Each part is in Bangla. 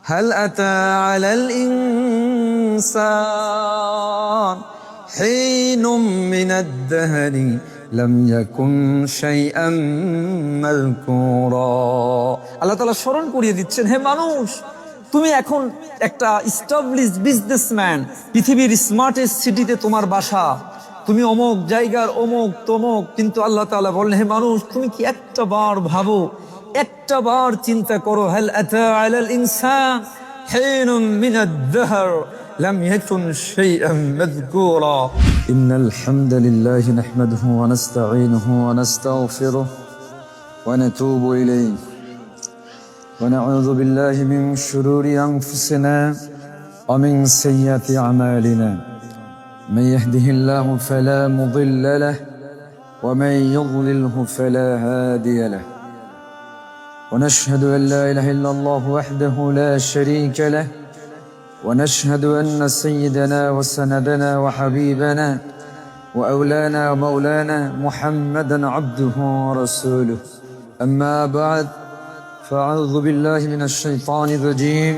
هل أتى على الإنسان حين من الدهر لم يكن شيئا مذكورا। আল্লাহ তাআলা স্মরণ করিয়ে দিচ্ছেন, হে মানুষ, তুমি এখন একটা এস্টাবলিশড বিজনেসম্যান, পৃথিবীর স্মার্টেস্ট সিটিতে তোমার বাসা, তুমি অমুক জায়গার অমুক তমুক, কিন্তু আল্লাহ তাআলা বললেন, হে মানুষ, তুমি কি একটা বার ভাবো, একটা বার চিন্তা করো, হাল আতা আলাল ইনসান হিনুম মিনাদ দাহর লাম ইয়াকুন শাইআন মাযকুরা। ইন্নাল হামদালিল্লাহি নাহমাদুহু ওয়া নাস্তাঈনুহু ওয়া নাস্তাগফিরুহু ওয়া নাতুবু ইলাইহি ওয়া নাউযু বিল্লাহি মিন শুরুরি আনফুসিনা ওয়া মিন সাইয়্যাতি আমালিনা। من يهده الله فلا مضل له ومن يضلله فلا هادي له ونشهد أن لا إله إلا الله وحده لا شريك له ونشهد أن سيدنا وسندنا وحبيبنا وأولانا ومولانا محمدا عبده ورسوله. أما بعد فأعوذ بالله من الشيطان الرجيم.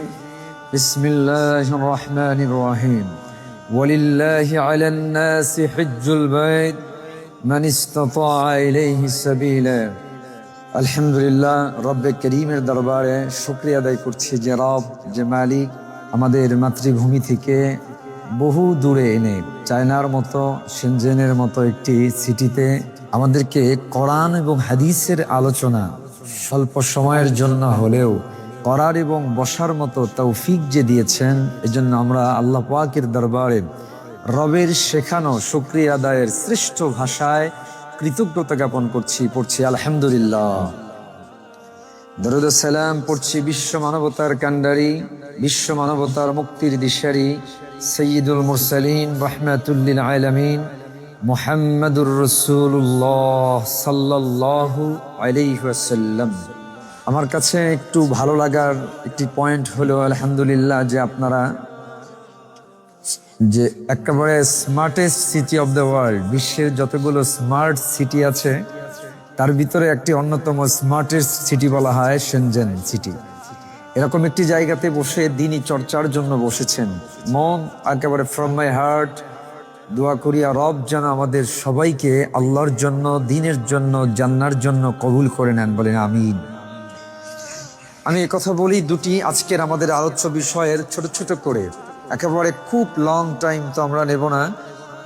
بسم الله الرحمن الرحيم. ولله على الناس حج البيت من استطاع إليه سبيلا. আলহামদুলিল্লাহ, রব্বে করিমের দরবারে শুকরিয়া আদায় করছি যে রব, যে মালিক আমাদের মাতৃভূমি থেকে বহু দূরে এনে চায়নার মতো, শেনজেনের মতো একটি সিটিতে আমাদেরকে কোরআন এবং হাদিসের আলোচনা স্বল্প সময়ের জন্য হলেও করার এবং বসার মতো তৌফিক যে দিয়েছেন, এজন্য আমরা আল্লাহ পাকের দরবারে রবের শেখানো শুকরিয়া আদায়ের শ্রেষ্ঠ ভাষায় কৃতজ্ঞতা জ্ঞাপন করছি। পড়ছি আলহামদুলিল্লাহ। দরুদ ও সালাম পড়ছি বিশ্ব মানবতার কান্ডারি, বিশ্ব মানবতার মুক্তির দিশারি সাইয়্যিদুল মুরসালিন রাহমাতুল লিল আলামিন মুহাম্মাদুর রাসূলুল্লাহ সাল্লাল্লাহু আলাইহি ওয়াসাল্লাম। আমার কাছে একটু ভালো লাগার একটি পয়েন্ট হলো আলহামদুলিল্লাহ যে আপনারা যে একেবারে smartest city of the world, বিশ্বের যতগুলো স্মার্ট সিটি আছে তার ভিতরে একটি অন্যতম স্মার্টেস্ট সিটি বলা হয় শেনজেন সিটি। এরকম একটি জায়গাতে বসে দিনই চর্চার জন্য বসেছেন। মন একেবারে ফ্রম মাই হার্ট দোয়া করিয়া রব যেন আমাদের সবাইকে আল্লাহর জন্য, দিনের জন্য, জান্নার জন্য কবুল করে নেন, বলেন আমিন। আমি কথা বলি দুটি আজকের আমাদের আলোচ্য বিষয়ের ছোট ছোট করে, একেবারে খুব লং টাইম তো আমরা নেব না,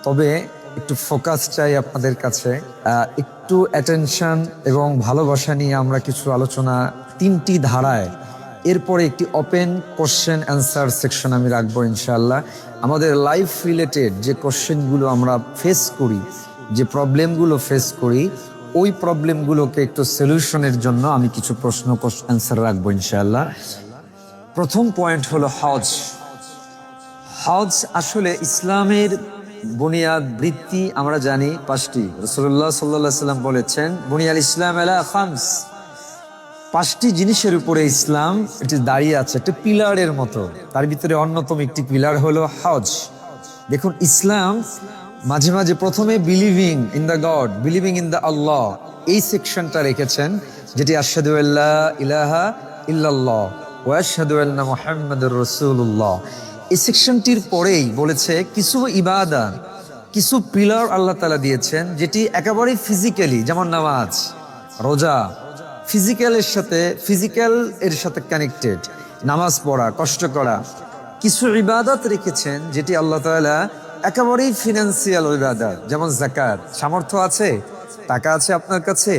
তবে একটু ফোকাস চাই আপনাদের কাছে, একটু অ্যাটেনশন এবং ভালোবাসা নিয়ে আমরা কিছু আলোচনা তিনটি ধারায়, এরপরে একটি ওপেন কোশ্চেন অ্যান্সার সেকশন আমি রাখবো ইনশাআল্লাহ। আমাদের লাইফ রিলেটেড যে কোশ্চেনগুলো আমরা ফেস করি, যে প্রবলেমগুলো ফেস করি, ওই প্রবলেমগুলোকে একটু সলিউশনের জন্য আমি কিছু প্রশ্ন অ্যান্সার রাখবো ইনশাআল্লাহ। প্রথম পয়েন্ট হলো হজ। হজ আসলে ইসলামের বুনিয়াদ বৃত্তি আমরা জানি পাঁচটি। রাসূলুল্লাহ সাল্লাল্লাহু আলাইহি ওয়াসাল্লাম বলেছেন, বুনিয়াল ইসলাম আলা খামস, পাঁচটি জিনিসের উপরে ইসলাম এটি দাঁড়িয়ে আছে, একটা পিলারের মতো। তার ভিতরে অন্যতম একটি পিলার হলো হজ। দেখুন, ইসলাম মাঝে মাঝে প্রথমে believing in the God, believing in the আল্লাহ, এই সেকশনটা রেখেছেন, যেটি আশহাদু আল্লা ইলাহা ইল্লাল্লাহ ওয়া আশহাদু আন্না মুহাম্মাদুর রাসূলুল্লাহ। এই সেকশনটির পরেই বলেছে কিছু ইবাদত, কিছু পিলার আল্লাহ তাআলা দিয়েছেন যেটি একেবারেই ফিজিক্যালি, যেমন নামাজ, রোজা, ফিজিক্যাল এর সাথে কানেক্টেড, নামাজ পড়া, কষ্ট করা। কিছু ইবাদত রেখেছেন যেটি আল্লাহ তাআলা একেবারেই ফিনান্সিয়াল ইবাদত, যেমন যাকাত। সামর্থ্য আছে, টাকা আছে আপনার কাছে,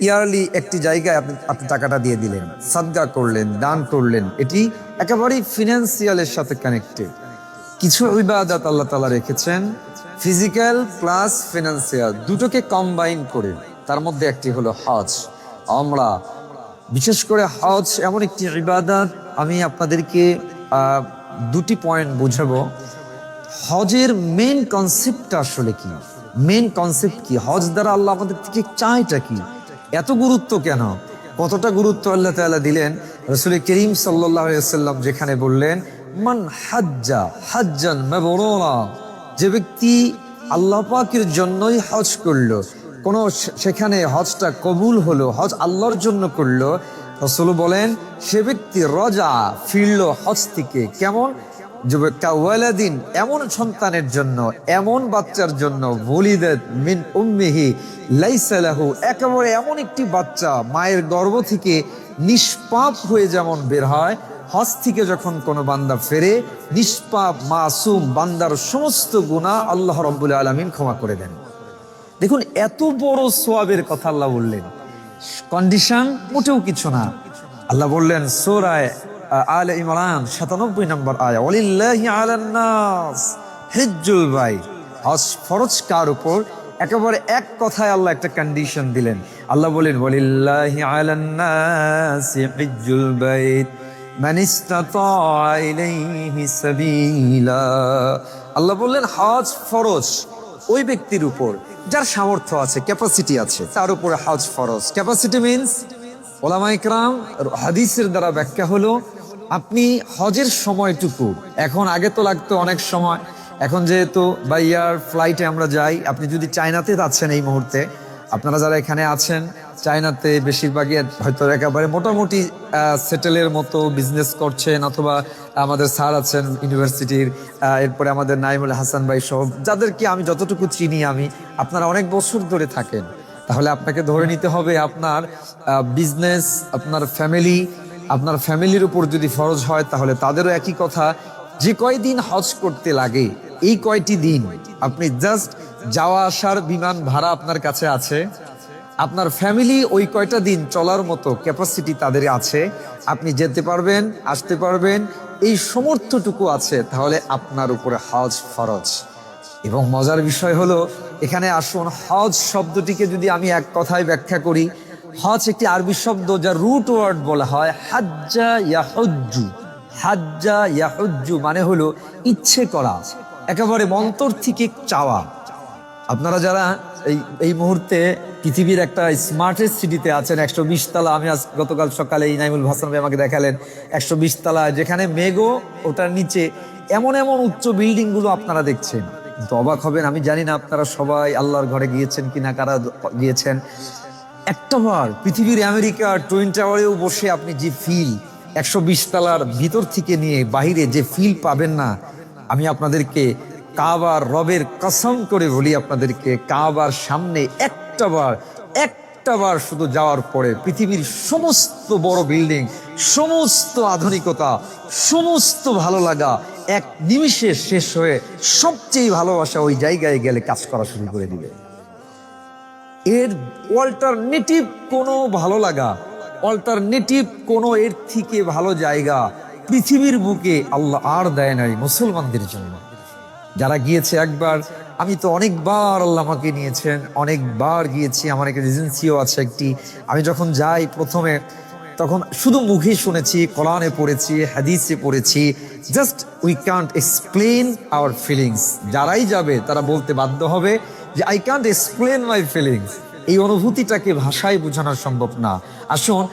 ইয়ারলি একটি জায়গায় আপনি টাকাটা দিয়ে দিলেন, সাদকা করলেন, দান করলেন, এটি একেবারেই ফিনান্সিয়ালের সাথে কানেক্টেড। কিছু ইবাদত আল্লাহ তাআলা রেখেছেন ফিজিক্যাল প্লাস ফিনান্সিয়াল, দুটোকে কম্বাইন করে, তার মধ্যে একটি হলো হজ। আমরা বিশেষ করে হজ এমন একটি ইবাদত, আমি আপনাদেরকে দুটি পয়েন্ট বুঝাবো। হজের মেন কনসেপ্টটা আসলে কি, মেন কনসেপ্ট কি, হজ দ্বারা আল্লাহ আমাদের থেকে চায়টা কি, এত গুরুত্ব কেন, কতটা গুরুত্ব আল্লাহ তাআলা দিলেন। রাসূল করিম সাল্লাল্লাহু আলাইহি ওয়াসাল্লাম যেখানে বললেন, মান হাজ্জা হাজ্জান মাবরুরা, যে ব্যক্তি আল্লাহ পাকের জন্যই হজ করলো, কোনো সেখানে হজটা কবুল হলো, হজ আল্লাহর জন্য করলো, রাসূল বলেন সে ব্যক্তি রজা ফিরল হজ থেকে কেমন, যে কাওয়ালাদিন এমন সন্তানের জন্য, এমন বাচ্চার জন্য ওয়ালিদাত মিন উম্মিহি লাইসা লাহু, একেবারে এমন একটি বাচ্চা মায়ের গর্ভ থেকে নিষ্পাপ হয়ে যেমন বের হয়, হজ থেকে যখন কোনো বান্দা ফেরে নিষ্পাপ মাসুম বান্দার সমস্ত গুনাহ আল্লাহ রাব্বুল আলামিন ক্ষমা করে দেন। দেখুন এত বড় সওয়াবের কথা আল্লাহ বললেন, কন্ডিশন মোটেও কিছু না। আল্লাহ বললেন সূরা আলে ইমরান ৯৭ নম্বর আয়াত, ওয়ালিল্লাহি আলান নাস হিজ্জুল বাইত, হজ ফরজ কার উপর? একেবারে এক কথায় আল্লাহ একটা কন্ডিশন দিলেন। আল্লাহ বলেন ওয়ালিল্লাহি আলান নাস হিজ্জুল বাইত মান ইসতাতা ইলাইহি সাবিলা। আল্লাহ বললেন হজ ফরজ ওই ব্যক্তির উপর যার সামর্থ্য আছে, ক্যাপাসিটি আছে, তার উপরে হজ ফরজ। ক্যাপাসিটি মিন্স ওলামায়ে কেরাম হাদিসের দ্বারা ব্যাখ্যা হলো আপনি হজের সময়টুকু, এখন আগে তো লাগতো অনেক সময়, এখন যেহেতু বাই এয়ার ফ্লাইটে আমরা যাই, আপনি যদি চায়নাতে যাচ্ছেন এই মুহূর্তে, আপনারা যারা এখানে আছেন চায়নাতে বেশিরভাগই হয়তো একেবারে মোটামুটি সেটেলের মতো বিজনেস করছেন, অথবা আমাদের স্যার আছেন ইউনিভার্সিটির, এরপরে আমাদের নাইমুল হাসান ভাই সহ যাদেরকে আমি যতটুকু চিনি, আপনারা অনেক বছর ধরে থাকেন, তাহলে আপনাকে ধরে নিতে হবে আপনার বিজনেস, আপনার ফ্যামিলির উপর যদি ফরজ হয় তাহলে তাদেরও একই কথা, যে কয়দিন হজ করতে লাগে এই কয়টি দিন আপনি জাস্ট যাওয়া আসার বিমান ভাড়া আপনার কাছে আছে, আপনার ফ্যামিলি ওই কয়টা দিন চলার মতো ক্যাপাসিটি তাদের আছে, আপনি যেতে পারবেন, আসতে পারবেন, এই সমর্থটুকু আছে, তাহলে আপনার উপরে হজ ফরজ। এবং মজার বিষয় হলো এখানে আসুন, হজ শব্দটিকে যদি আমি এক কথায় ব্যাখ্যা করি, হজ একটি আরবি শব্দ যার রুট ওয়ার্ড বলা হয় হাজ্জা ইয়াহুজ্জু। হাজ্জা ইয়াহুজ্জু মানে হলো ইচ্ছে করা, একেবারে অন্তর থেকে চাওয়া। আপনারা যারা এই মুহূর্তে পৃথিবীর একটা স্মার্টেস্ট সিটিতে আছেন, 120 তলা, আমি আজ গতকাল সকালে নাইমুল হাসান ভাই আমাকে দেখালেন 120 তলা, যেখানে মেঘও ওটার নিচে, এমন এমন উচ্চ বিল্ডিং গুলো আপনারা দেখছেন, কিন্তু অবাক হবেন, আমি জানি না আপনারা সবাই আল্লাহর ঘরে গিয়েছেন কিনা, কারা গিয়েছেন, একটাবার পৃথিবীর আমেরিকার টুইন টাওয়ারেও বসে আপনি যে ফিল 120 তলার ভিতর থেকে নিয়ে বাহিরে যে ফিল পাবেন না, আমি আপনাদেরকে কাবার রবের কসম করে বলি, আপনাদেরকে কাবার সামনে একটাবার শুধু যাওয়ার পরে পৃথিবীর সমস্ত বড় বিল্ডিং, সমস্ত আধুনিকতা, সমস্ত ভালো লাগা এক নিমিষে শেষ হয়ে সবচেয়ে ভালোবাসা ওই জায়গায় গেলে কাজ করা শুরু করে দিবে। এর অল্টারনেটিভ কোনো ভালো লাগা, অল্টারনেটিভ কোনো এর থেকে ভালো জায়গা পৃথিবীর বুকে আল্লাহ আর দেয় নাই মুসলমানদের জন্য। যারা গিয়েছে একবার, আমি তো অনেকবার আল্লাহ আমাকে নিয়েছেন, অনেকবার গিয়েছি, আমার একটা এজেন্সিও আছে একটি। আমি যখন যাই প্রথমে, তখন শুধু মুখে শুনেছি, কোরআনে পড়েছি, হাদিসে পড়েছি, just we can't explain our feelings. যারাই যাবে তারা বলতে বাধ্য হবে যে I can't explain my feelings. এই অনুভূতিটাকে ভাষায় বোঝানো সম্ভব না। আসুন,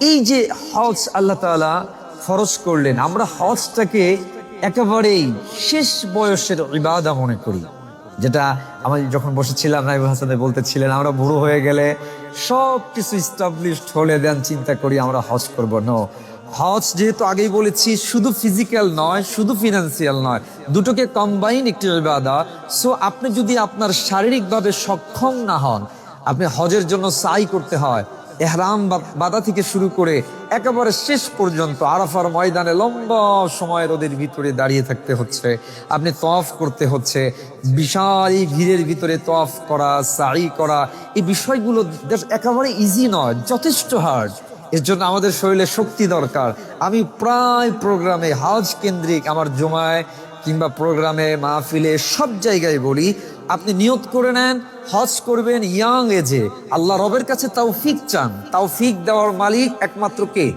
এই যে হজ আল্লাহ তাআলা ফরজ করলেন, আমরা হজটাকে একেবারেই শেষ বয়সের ইবাদা মনে করি, যেটা আমি যখন বসেছিলাম নাইমুল হাসান বলতেছিলেন, আমরা বুড়ো হয়ে গেলে সব কিছু ইস্টাবলিশড হলে দেন চিন্তা করি আমরা হজ করব। নো, হজ যেহেতু আগেই বলেছি শুধু ফিজিক্যাল নয়, শুধু ফিনান্সিয়াল নয়, দুটোকে কম্বাইন একটি ইবাদা। সো আপনি যদি আপনার শারীরিকভাবে সক্ষম না হন, আপনি হজের জন্য সাই করতে হয়, এহরাম বাঁধা থেকে শুরু করে একেবারে শেষ পর্যন্ত আরাফার ময়দানে লম্বা সময় রোদের ভিতরে দাঁড়িয়ে থাকতে হচ্ছে, আপনি তওয়াফ করতে হচ্ছে, বিশাল এই ভিড়ের ভিতরে তওয়াফ করা, সাই করা, এই বিষয়গুলো একেবারে ইজি নয়, যথেষ্ট হার্ড। এর জন্য আমাদের শরীরে শক্তি দরকার। আমি প্রায় প্রোগ্রামে হজ কেন্দ্রিক আমার জমায় কিংবা প্রোগ্রামে, মাহফিলে, সব জায়গায় বলি, আপনি নিয়ত করে নেন হজ করবেন ইয়াং এজে, আল্লাহ রবের কাছে তৌফিক চান। তৌফিক দেওয়ার মালিক একমাত্র কে?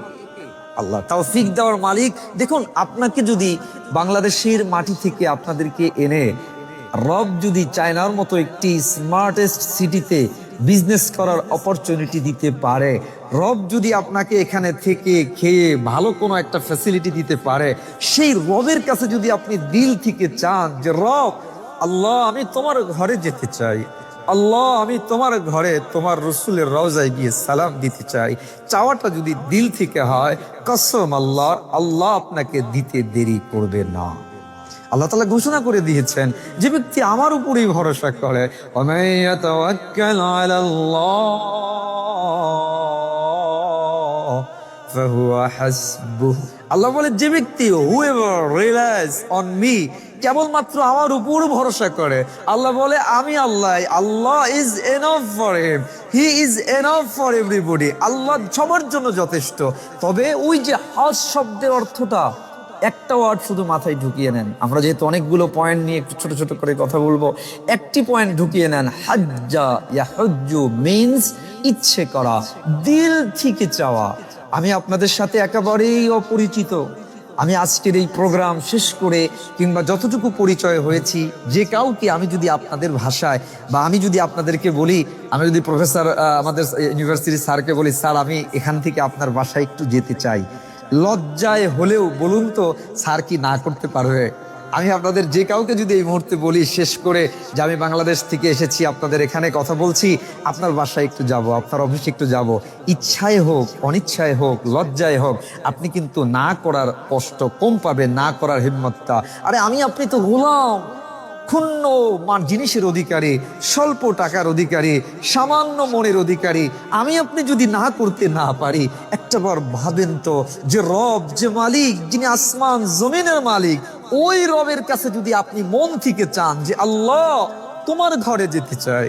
আল্লাহ। তৌফিক দেওয়ার মালিক। দেখুন, আপনাকে যদি বাংলাদেশের মাটি থেকে আপনাদেরকে এনে রব যদি চায়নার মতো একটি স্মার্টেস্ট সিটিতে বিজনেস করার অপরচুনিটি দিতে পারে, রব যদি আপনাকে এখানে থেকে খেয়ে ভালো কোনো একটা ফ্যাসিলিটি দিতে পারে, সেই রবের কাছে যদি আপনি দিল থেকে চান যে রব আল্লাহ আমি তোমার ঘরে যেতে চাই, আল্লাহ আমি তোমার ঘরে তোমার রসুলের রওজায় গিয়ে সালাম দিতে চাই, চাওয়াটা যদি দিল থেকে হয়, কসম আল্লাহ, আল্লাহ আপনাকে দিতে দেরি করবে না। আল্লাহ তাআলা ঘোষণা করে দিয়েছেন, যে ব্যক্তি আমার উপরেই ভরসা করে, ওয়ামান ইয়াতাওয়াক্কাল আলাল্লাহ ফাহুয়া হাসবুহ। আল্লাহ বলে, যে ব্যক্তি whoever relies on me, কেবলমাত্র আমার উপর ভরসা করে, আল্লাহ বলে আমি আল্লাহ, আল্লাহ is enough for him, he is enough for everybody. আল্লাহ সবার জন্য যথেষ্ট। তবে ওই যে হজ শব্দের অর্থটা, একটা ওয়ার্ড শুধু মাথায় ঢুকিয়ে নেন। আমরা যেহেতু অনেকগুলো পয়েন্ট নিয়ে একটু ছোট ছোট করে কথা বলবো, একটি পয়েন্ট ঢুকিয়ে নেন। হাজ্জা ইয়াহুজ্জু মিন্স ইচ্ছে করা, দিল থেকে চাওয়া। আমি আপনাদের সাথে একেবারেই অপরিচিত। আমি আজকের এই প্রোগ্রাম শেষ করে কিংবা যতটুকু পরিচয় হয়েছি, যে কাউকে আমি যদি আপনাদের ভাষায় বা আমি যদি আপনাদেরকে বলি, আমি যদি প্রফেসর আমাদের ইউনিভার্সিটির স্যারকে বলি, স্যার আমি এখান থেকে আপনার বাসায় একটু যেতে চাই, লজ্জায় হলেও বলুন তো স্যার কি না করতে পারবে? আমি আপনাদের যে কাউকে যদি এই মুহূর্তে বলি শেষ করে যে আমি বাংলাদেশ থেকে এসেছি, আপনাদের এখানে কথা বলছি, আপনার বাসায় একটু যাব, আপনার অফিসে একটু যাব, ইচ্ছায় হোক অনিচ্ছায় হোক লজ্জায় হোক, আপনি কিন্তু না করার কষ্ট কম পাবেন, না করার হিম্মতটা। আরে আমি আপনি তো গোলাম, ক্ষুণ্ণ জিনিসের অধিকারী, স্বল্প টাকার অধিকারী, সামান্য মনের অধিকারী। আমি আপনি যদি না করতে না পারি, একটাবার ভাবেন তো, যে রব, যে মালিক, যিনি আসমান জমিনের মালিক, ওই রবের কাছে যদি আপনি মন থেকে চান যে আল্লাহ তোমার ঘরে যেতে চাই।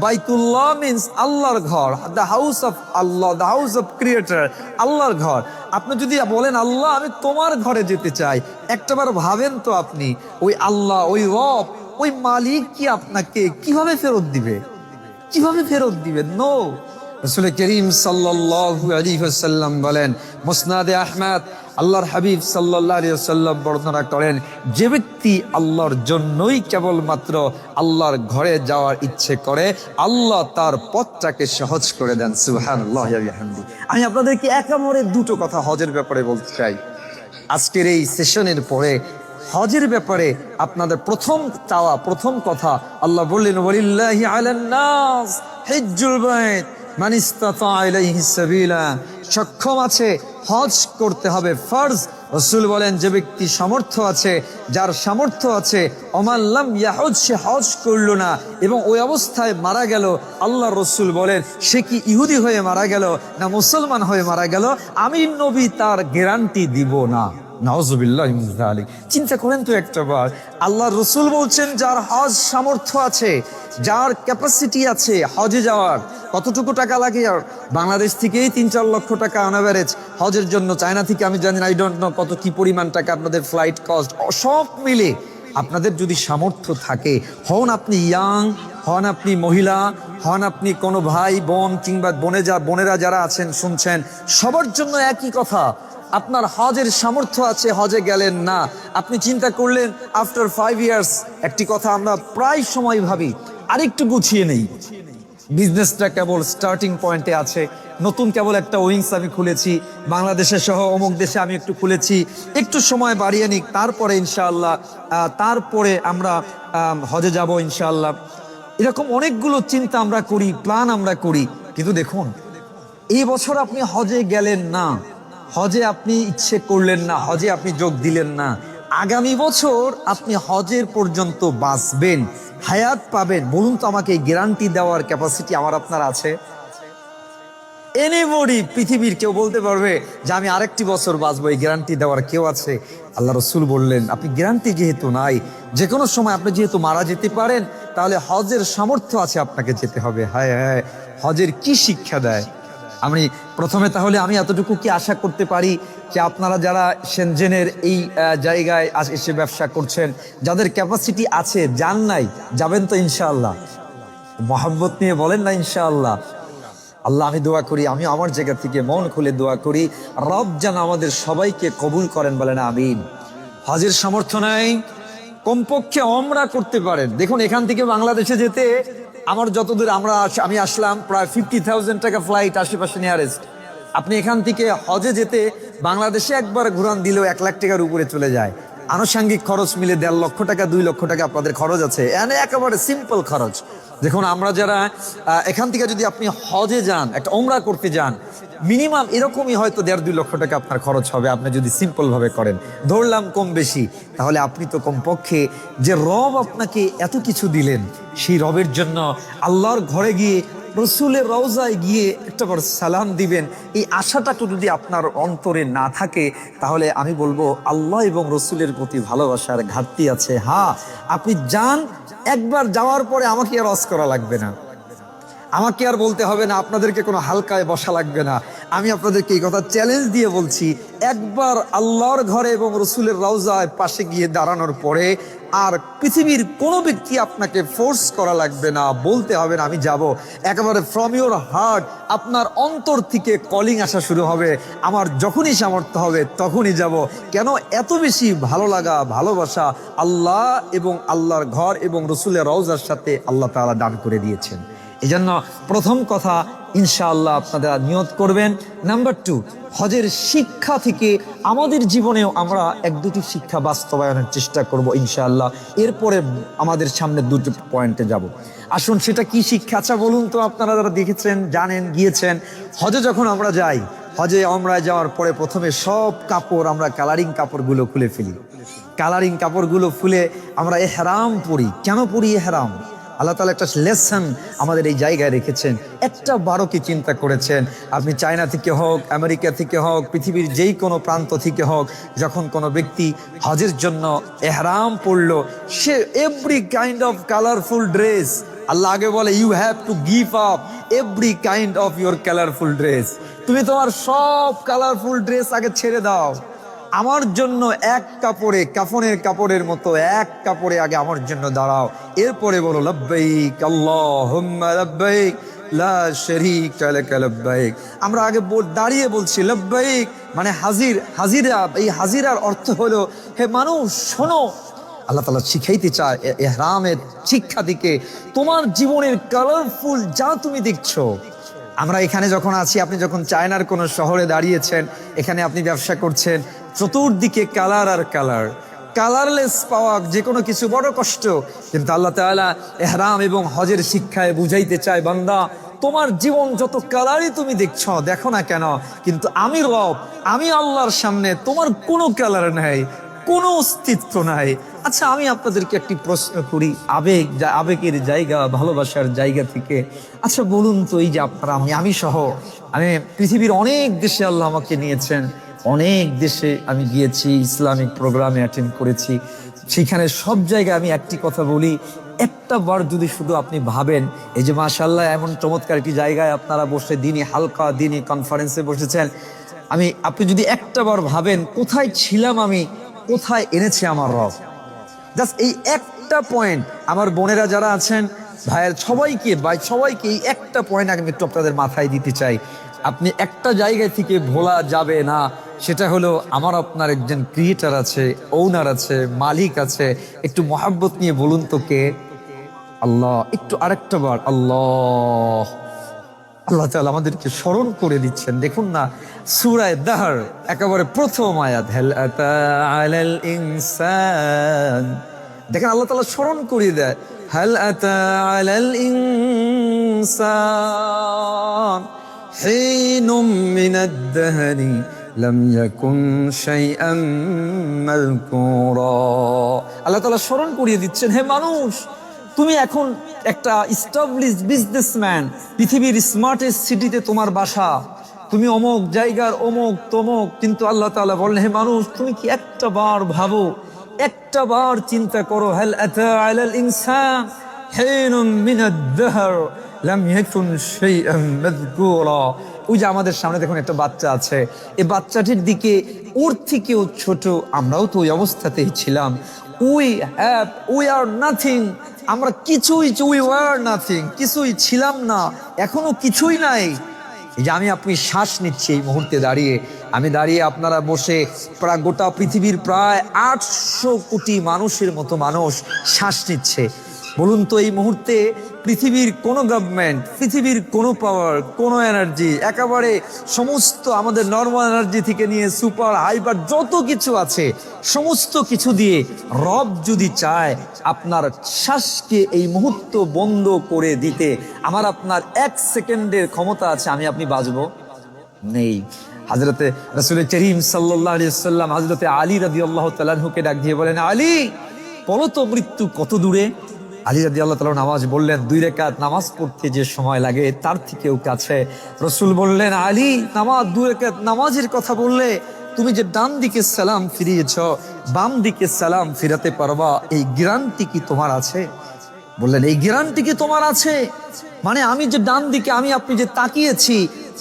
বাইতুল্লাহ মিন্স আল্লাহর ঘর, the house of Allah, the house of creator, আল্লাহর ঘর। আপনি যদি বলেন আল্লাহ আমি তোমার ঘরে যেতে চাই, একটাবার ভাবেন তো আপনি, ওই আল্লাহ, ওই রব, ওই মালিক কি আপনাকে কিভাবে ফেরত দিবে? কিভাবে ফেরত দিবে? নো। রাসূল করিম সাল্লাল্লাহু আলাইহি ওয়াসাল্লাম বলেন, মুসনাদে আহমদ, আল্লাহর হাবিব সাল্লাল্লাহু আলাইহি ওয়াসাল্লাম বর্ণনা করেন, যে ব্যক্তি আল্লাহর জন্যই কেবলমাত্র আল্লাহর ঘরে যাওয়ার ইচ্ছে করে, আল্লাহ তার পথটাকে সহজ করে দেন। সুবহানাল্লাহ ওয়া বিহামদিহি। আমি আপনাদেরকে একেবারে দুটো কথা হজের ব্যাপারে বলতে চাই। আজকের এই সেশনের পরে হজের ব্যাপারে আপনাদের প্রথম চাওয়া, প্রথম কথা, আল্লাহ বললেন ওয়ালিল্লাহি আলান নাস হিজ্জুল বাইত মান ইসতাতা ইলাইহি সাবিলা। সক্ষম আছে হজ করতে হবে, ফরজ। রাসূল বলেন, যে ব্যক্তি সামর্থ্য আছে, যার সামর্থ্য আছে, ওমাল্লাম ইয়াহুজ, সে হজ করলো না এবং ওই অবস্থায় মারা গেল, আল্লাহ রসুল বলেন সে কি ইহুদি হয়ে মারা গেল না মুসলমান হয়ে মারা গেল, আমি নবী তার গ্যারান্টি দিব না। নাউজুবিল্লাহি মিন যালিক। চিন্তা করেন তো একটাবার, আল্লাহ রসুল বলছেন যার হজ সামর্থ্য আছে, যার ক্যাপাসিটি আছে হজে যাওয়ার, কতটুকু টাকা লাগে? আর বাংলাদেশ থেকেই 3-4 লক্ষ টাকা অন অ্যাভারেজ হজের জন্য, চায়না থেকে আমি জানি আই ডোন্ট নো কত কি পরিমাণ টাকা আপনাদের ফ্লাইট কস্ট, সব মিলে আপনাদের যদি সামর্থ্য থাকে, হন আপনি ইয়াং, হন আপনি মহিলা, হন আপনি কোনো ভাই বোন কিংবা বোনেরা যারা আছেন শুনছেন, সবার জন্য একই কথা। আপনার হজের সামর্থ্য আছে, হজে গেলেন না, আপনি চিন্তা করলেন আফটার 5 ইয়ার্স, একটি কথা আমরা প্রায় সময় ভাবি, আরেকটু গুছিয়ে নেই, বিজনেসটা কেবল স্টার্টিং পয়েন্টে আছে, নতুন কেবল একটা উইংস আমি খুলেছি, বাংলাদেশে সহ অমুক দেশে আমি একটু খুলেছি, একটু সময় বাড়িয়ে নিক, তারপরে ইনশাআল্লাহ, তারপরে আমরা হজে যাব ইনশাআল্লাহ। এরকম অনেকগুলো চিন্তা আমরা করি, প্ল্যান আমরা করি, কিন্তু দেখুন এই বছর আপনি হজে গেলেন না, হজে আপনি ইচ্ছে করলেন না, হজে আপনি যোগ দিলেন না, আগামী বছর আপনি হজের পর্যন্ত বাঁচবেন, হায়াত পাবেন, বলুন তো আমাকে এই গ্যারান্টি দেওয়ার ক্যাপাসিটি আমার আপনার আছে? এনিবডি, পৃথিবীর কেউ বলতে পারবে যে আমি আরেকটি বছর বাঁচবো, এই গ্যারান্টি দেওয়ার কেউ আছে? আল্লাহ রসুল বললেন, আপনি গ্যারান্টি যেহেতু নাই, যে কোনো সময় আপনি যেহেতু মারা যেতে পারেন, তাহলে হজের সামর্থ্য আছে, আপনাকে যেতে হবে। হায় হায়, হজের কি শিক্ষা দেয়! আমি প্রথমে তাহলে আমি এতটুকু কি আশা করতে পারি যে আপনারা যারা সেনজেনের এই জায়গায় এসে ব্যবসা করছেন, যাদের ক্যাপাসিটি আছে, যান নাই, যাবেন তো ইনশাআল্লাহ? মহব্বত নিয়ে বলেন না ইনশাআল্লাহ? আল্লাহ, আমি দোয়া করি, আমি আমার জায়গা থেকে মন খুলে দোয়া করি, রব যেন আমাদের সবাইকে কবুল করেন, বলেন আমিন। হজের সামর্থ্য নাই, কমপক্ষে ওমরা করতে পারেন। দেখুন এখান থেকে বাংলাদেশে যেতে আমার যতদূর আমি আসলাম প্রায় 50,000 টাকা ফ্লাইট, আশেপাশে নিয়ারেস্ট। আপনি এখান থেকে হজে যেতে বাংলাদেশে একবার ঘুরান দিলেও 1 লাখ টাকার উপরে চলে যায়। আনুষঙ্গিক খরচ মিলে 1.5 লক্ষ টাকা 2 লক্ষ টাকা আপনাদের খরচ আছে, একেবারে সিম্পল খরচ। দেখুন আমরা যারা এখান থেকে যদি আপনি হজে যান, একটা ওমরা করতে যান, মিনিমাম এরকমই হয়তো 1.5-2 লক্ষ টাকা আপনার খরচ হবে আপনি যদি সিম্পল ভাবে করেন, ধরলাম কম বেশি। তাহলে আপনি তো কমপক্ষে যে রব আপনাকে এত কিছু দিলেন, সেই রবের জন্য আল্লাহর ঘরে গিয়ে রসুলের রওজায় গিয়ে একটা বার সালাম দিবেন, এই আশাটাকে যদি আপনার অন্তরে না থাকে, তাহলে আমি বলবো আল্লাহ এবং রসুলের প্রতি ভালোবাসার ঘাটতি আছে। হ্যাঁ, আপনি যান, একবার যাওয়ার পরে আমাকে আর রস করা লাগবে না, আমাকে আর বলতে হবে না, আপনাদেরকে কোনো হালকায় বসা লাগবে না। আমি আপনাদেরকে এই কথা চ্যালেঞ্জ দিয়ে বলছি, একবার আল্লাহর ঘরে এবং রসুলের রওজায় পাশে গিয়ে দাঁড়ানোর পরে আর পৃথিবীর কোনো ব্যক্তি আপনাকে ফোর্স করা লাগবে না, বলতে হবে না আমি যাব। একেবারে ফ্রম ইউর হার্ট আপনার অন্তর থেকে কলিং আসা শুরু হবে, আমার যখনই সামর্থ্য হবে তখনই যাব। কেন? এত বেশি ভালো লাগা, ভালোবাসা আল্লাহ এবং আল্লাহর ঘর এবং রসুলের রওজার সাথে আল্লাহ তাআলা দান করে দিয়েছেন। এই জন্য প্রথম কথা ইনশাআল্লাহ আপনারা নিয়ত করবেন। নাম্বার 2, হজের শিক্ষা থেকে আমাদের জীবনেও আমরা 1-2টি শিক্ষা বাস্তবায়নের চেষ্টা করব ইনশাআল্লাহ। এরপরে আমাদের সামনে 2টি পয়েন্টে যাব। আসুন সেটা কি শিক্ষা? আচ্ছা বলুন তো, আপনারা যারা দেখেছেন, জানেন, গিয়েছেন, হজে যখন আমরা যাই, হজে আমরা যাওয়ার পরে প্রথমে সব কাপড় আমরা কালারিং কাপড়গুলো খুলে ফেলি। কালারিং কাপড়গুলো খুলে আমরা এহরাম পরি। কেন পরি এহরাম? আল্লাহ তাআলা একটা লেসন আমাদের এই জায়গায় রেখেছেন। একটা বারো কি চিন্তা করেছেন? আপনি চায়না থেকে হোক, আমেরিকা থেকে হোক, পৃথিবীর যেই কোনো প্রান্ত থেকে হোক, যখন কোনো ব্যক্তি হজের জন্য এহরাম পরলো, সে every kind of colourful dress, আল্লাহ আগে বলে you have to give up every kind of your colourful dress. তুমি তোমার সব কালারফুল ড্রেস আগে ছেড়ে দাও, আমার জন্য এক কাপড়ে, কাফনের কাপড়ের মতো এক কাপড়ে আগে আমার জন্য দাঁড়াও। এরপরে বলো লব্বাইক আল্লাহুম্মা লব্বাইক লা শারীকা লাকা লব্বাইক। আমরা আগে দাঁড়িয়ে বলছি লব্বাইক, মানে হাজির, হাজিরা। এই হাজিরার অর্থ হলো, হে মানুষ শোনো, আল্লাহ তাআলা শিখাইতে চায় ইহরামের শিক্ষা দিকে, তোমার জীবনের কালারফুল যা তুমি দেখছো। আমরা এখানে যখন আছি, আপনি যখন চায়নার কোনো শহরে দাঁড়িয়েছেন, এখানে আপনি ব্যবসা করছেন, চতুর্দিকে কালার আর কালার, কালারলেস পাওয়া যে কোনো কিছু বড় কষ্ট। কিন্তু আল্লাহ তাআলা ইহরাম এবং হজের শিক্ষায় বুঝাইতে চায়, বান্দা তোমার জীবন যত কালারই তুমি দেখছো, দেখো না কেন, কিন্তু আমি রব, আমি আল্লাহর সামনে তোমার কোনো কালার নাই, কোনো অস্তিত্ব নাই। আচ্ছা আমি আপনাদেরকে একটি প্রশ্ন করি, আবেগের জায়গা, ভালোবাসার জায়গা থেকে, আচ্ছা বলুন তো, এই যে আপনারা, আমি সহ, আমি পৃথিবীর অনেক দেশে আল্লাহ আমাকে নিয়েছেন, অনেক দেশে আমি গিয়েছি, ইসলামিক প্রোগ্রামে অ্যাটেন্ড করেছি, সেখানে সব জায়গায় আমি একটি কথা বলি, একটা বার যদি শুধু আপনি ভাবেন, এই যে মাশাআল্লাহ এমন চমৎকার একটি জায়গায় আপনারা বসে দিনী হালকা, দিনী কনফারেন্সে বসেছেন, আপনি যদি একটা বার ভাবেন কোথায় ছিলাম আমি, কোথায় এনেছে আমার রব, জাস্ট এই একটা পয়েন্ট। আমার বোনেরা যারা আছেন, ভাইয়ের সবাইকে এই একটা পয়েন্ট আমি একটু আপনাদের মাথায় দিতে চাই। আপনি একটা জায়গায় থেকে ভোলা যাবে না, সেটা হলো আমার আপনার একজন ক্রিয়েটার আছে, ওনার আছে, মালিক আছে। একটু মহাব্বত নিয়ে বলুন তো কে? আল্লাহ। একটু আরেকটা বার আল্লাহ। আল্লাহ তাআলা আমাদেরকে স্মরণ করে দিচ্ছেন। দেখুন না, সূরা দাহর একেবারে প্রথম আয়াত, হাল আতা আলাল ইনসান। দেখেন আল্লাহ তাআলা স্মরণ করিয়ে দেয়, হাল আতা আলাল ইনসান হিনুম মিনাদ দাহরি লাম ইয়াকুন শাইআম মাযকুরা। আল্লাহ তাআলা স্মরণ করিয়ে দিচ্ছেন, হে মানুষ, তুমি এখন একটা এস্টাবলিশড বিজনেসম্যান, পৃথিবীর স্মার্টেস্ট সিটিতে তোমার বাসা, তুমি অমুক জায়গার অমুক তমুক, কিন্তু আল্লাহ তাআলা বললেন, হে মানুষ, তুমি কি একটা বার ভাবো, একটা বার চিন্তা করো, হাল আতা আলাল ইনসান হিনুম মিনাদ দাহর লাম ইয়াকুন শাইআম মাযকুরা। ওই যে আমাদের সামনে দেখুন একটা বাচ্চা আছে, এই বাচ্চাটির দিকে, ওর থেকেও ছোট, আমরাও তো ওই অবস্থাতেই ছিলাম। উই আর নাথিং, আমরা উই ওয়ার নাথিং, কিছুই ছিলাম না, এখনো কিছুই নাই। এই যে আপনি শ্বাস নিচ্ছি এই মুহূর্তে দাঁড়িয়ে, আমি দাঁড়িয়ে, আপনারা বসে, প্রায় গোটা পৃথিবীর প্রায় 800 কোটি মানুষের মতো মানুষ শ্বাস নিচ্ছে। বলুন তো এই মুহূর্তে পৃথিবীর কোনো গভর্নমেন্ট, পৃথিবীর কোনো পাওয়ার, কোনো এনার্জি, একেবারে সমস্ত আমাদের নর্মাল এনার্জি থেকে নিয়ে সুপার হাইপার যত কিছু আছে সমস্ত কিছু দিয়ে রব যদি চায় আপনার শ্বাসকে এই মুহূর্ত বন্ধ করে দিতে, আমার আপনার 1 সেকেন্ডের ক্ষমতা আছে আমি আপনি বাঁচবো? নেই। হযরতে রাসূল করিম সাল্লাল্লাহু আলাইহি ওয়াসাল্লাম হযরতে আলী রাদিয়াল্লাহু তাআলা আনহুকে ডাক দিয়ে বলেন, আলী বলো তো মৃত্যু কত দূরে? আলী রাদিয়াল্লাহু তাআলা নামাজ বললেন, 2 রাকাত নামাজ পড়তে যে সময় লাগে তার থেকেও কাছে। রাসূল বললেন, আলী নামাজ 2 রাকাত নামাজের কথা বললে তুমি যে ডান দিকে সালাম ফিরিয়েছ, বাম দিকে সালাম ফিরাতে পারবা, এই গ্যারান্টি কি তোমার আছে? বললেন, এই গ্যারান্টি কি তোমার আছে? মানে আমি যে ডান দিকে আমি আপনি যে তাকিয়েছি,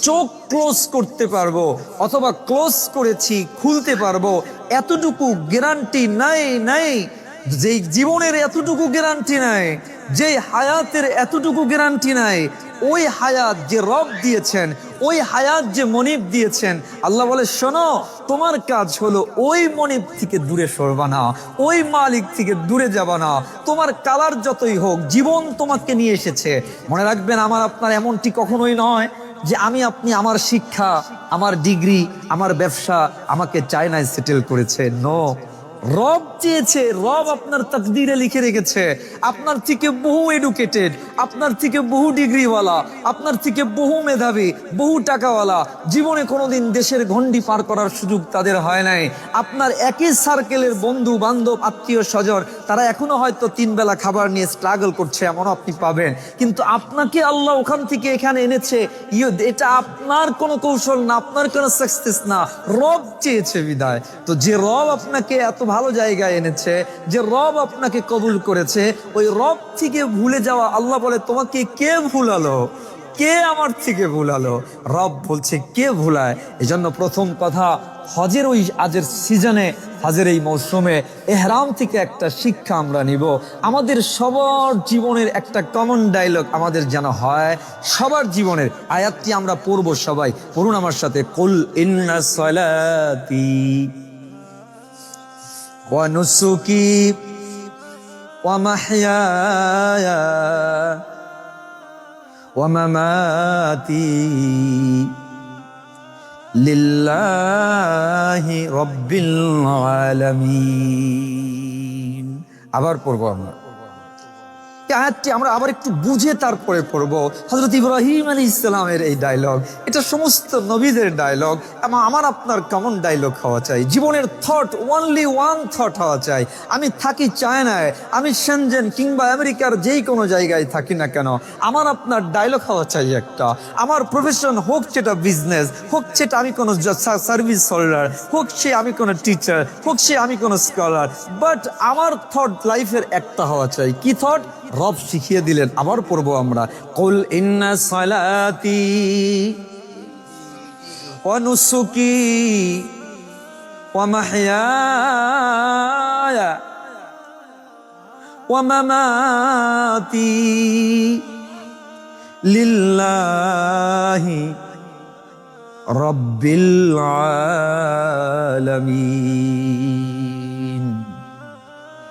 চোখ ক্লোজ করতে পারবো অথবা ক্লোজ করেছি খুলতে পারবো, এতটুকু গ্যারান্টি নাই। যেই জীবনের এতটুকু গ্যারান্টি নাই, যেই হায়াতের এতটুকু গ্যারান্টি নাই, ওই হায়াত যে রব দিয়েছেন, ওই হায়াত যে মনিব দিয়েছেন, আল্লাহ বলে শোনো তোমার কাজ হলো ওই মনিব থেকে দূরে সরবা না, ওই মালিক থেকে দূরে যাবা না। তোমার কালার যতই হোক, জীবন তোমাকে নিয়ে এসেছে। মনে রাখবেন আমার আপনার এমনটি কখনোই নয় যে আমি আপনি আমার শিক্ষা, আমার ডিগ্রি, আমার ব্যবসা আমাকে চায়নায় সেটেল করেছে। নো, রব চেয়েছে, রব আপনার তাকদীরে লিখে রেখেছে। আপনার থেকে বহু এডুকেটেড, আপনার থেকে বহু ডিগ্রিওয়ালা, আপনার থেকে বহু মেধাবী, বহু টাকাওয়ালা জীবনে কোনোদিন দেশের গণ্ডি পার করার সুযোগ তাদের হয় নাই। আপনার একই সার্কেলের বন্ধু বান্ধব আত্মীয় স্বজন, তারা এখনো হয়তো 3 বেলা খাবার নিয়ে স্ট্রাগল করছে, এমনও আপনি পাবেন। কিন্তু আপনাকে আল্লাহ ওখান থেকে এখানে এনেছে, এটা আপনার কোনো কৌশল না, আপনার কোনো সাকসেস না, রব চেয়েছে বিদায়। তো যে রব আপনাকে এত ভালো জায়গায় এনেছে, যে রব আপনাকে কবুল করেছে, ওই রব থেকে ভুলে যাওয়া, আল্লাহ বলে তোমাকে কে ভুলালো? কে আমার থেকে ভুলালো? রব বলছে কে ভুলায়। এজন্য প্রথম কথা, হজের ওই আজের সিজনে, হজের এই মৌসুমে এহরাম থেকে একটা শিক্ষা আমরা নিব। আমাদের সবার জীবনের একটা কমন ডায়লগ আমাদের যেন হয়, সবার জীবনের। আয়াতটি আমরা পড়বো, সবাই পড়ুন আমার সাথে, কুল ইন্না সলাতি ওয়া নুসুকি ওয়া মাহইয়ায়া ওয়া মামাতি লিল্লাহি রাব্বিল আলামিন। আবার পড়বো আমরা আয়াতটি, আমরা আবার একটু বুঝে তারপরে পড়বো। হযরত ইব্রাহিম আলাইহিস সালামের এই ডায়লগ, এটা সমস্ত নবীদের ডায়লগ, এবং আমার আপনার কমন ডায়লগ হওয়া চাই। জীবনের থট, ওনলি ওয়ান থট হওয়া চাই। আমি থাকি চায়নায়, আমি শেনজেন কিংবা আমেরিকার যেই কোনো জায়গায় থাকি না কেন, আমার আপনার ডায়লগ হওয়া চাই একটা। আমার প্রফেশন হোক সেটা বিজনেস, হোক সেটা আমি কোনো সার্ভিস হোল্ডার, হোক সে আমি কোনো টিচার, হোক সে আমি কোনো স্কলার, বাট আমার থট লাইফের একটা হওয়া চাই। কি থট? রব শিখিয়ে দিলেন। আবার পড়বো আমরা, কুল ইন্না সলাতি ওয়া নুসুকি ওয়া মাহইয়ায়া ওয়া মামাতি লিল্লাহি রাব্বিল আলামিন।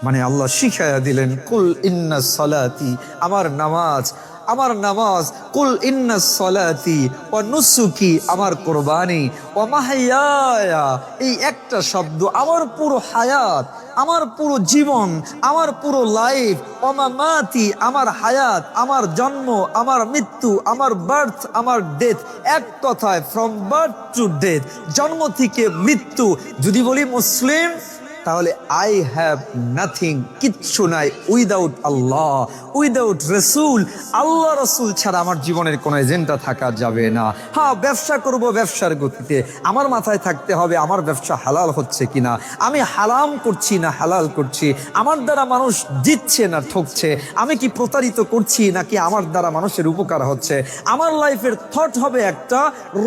মানে আল্লাহ শিখায়া দিলেন, কুল ইন্না সলাতি, আমার নামাজ, আমার নামাজ, কুল ইন্না সলাতি ওয়া নুসুকি, আমার কোরবানি, ওয়া মাহইয়ায়া, এই একটা শব্দ আমার পুরো হায়াত, আমার পুরো জীবন, আমার পুরো লাইফ, ওয়া মামাতি, আমার হায়াত, আমার জন্ম, আমার মৃত্যু, আমার বার্থ, আমার ডেথ, এক কথায় ফ্রম বার্থ টু ডেথ, জন্ম থেকে মৃত্যু। যদি বলি মুসলিম, তাহলে আই হ্যাভ নাথিং, কিচ্ছু নাই উইদাউট আল্লাহ, উইদাউট রসুল। আল্লাহ রসুল ছাড়া আমার জীবনের কোনো এজেন্ডা থাকা যাবে না। হ্যাঁ, ব্যবসা করব, ব্যবসার গতিতে আমার মাথায় থাকতে হবে আমার ব্যবসা হালাল হচ্ছে কিনা, আমি হারাম করছি না হালাল করছি, আমার দ্বারা মানুষ জিতছে না ঠকছে, আমি কি প্রতারিত করছি নাকি আমার দ্বারা মানুষের উপকার হচ্ছে। আমার লাইফের থট হবে একটা,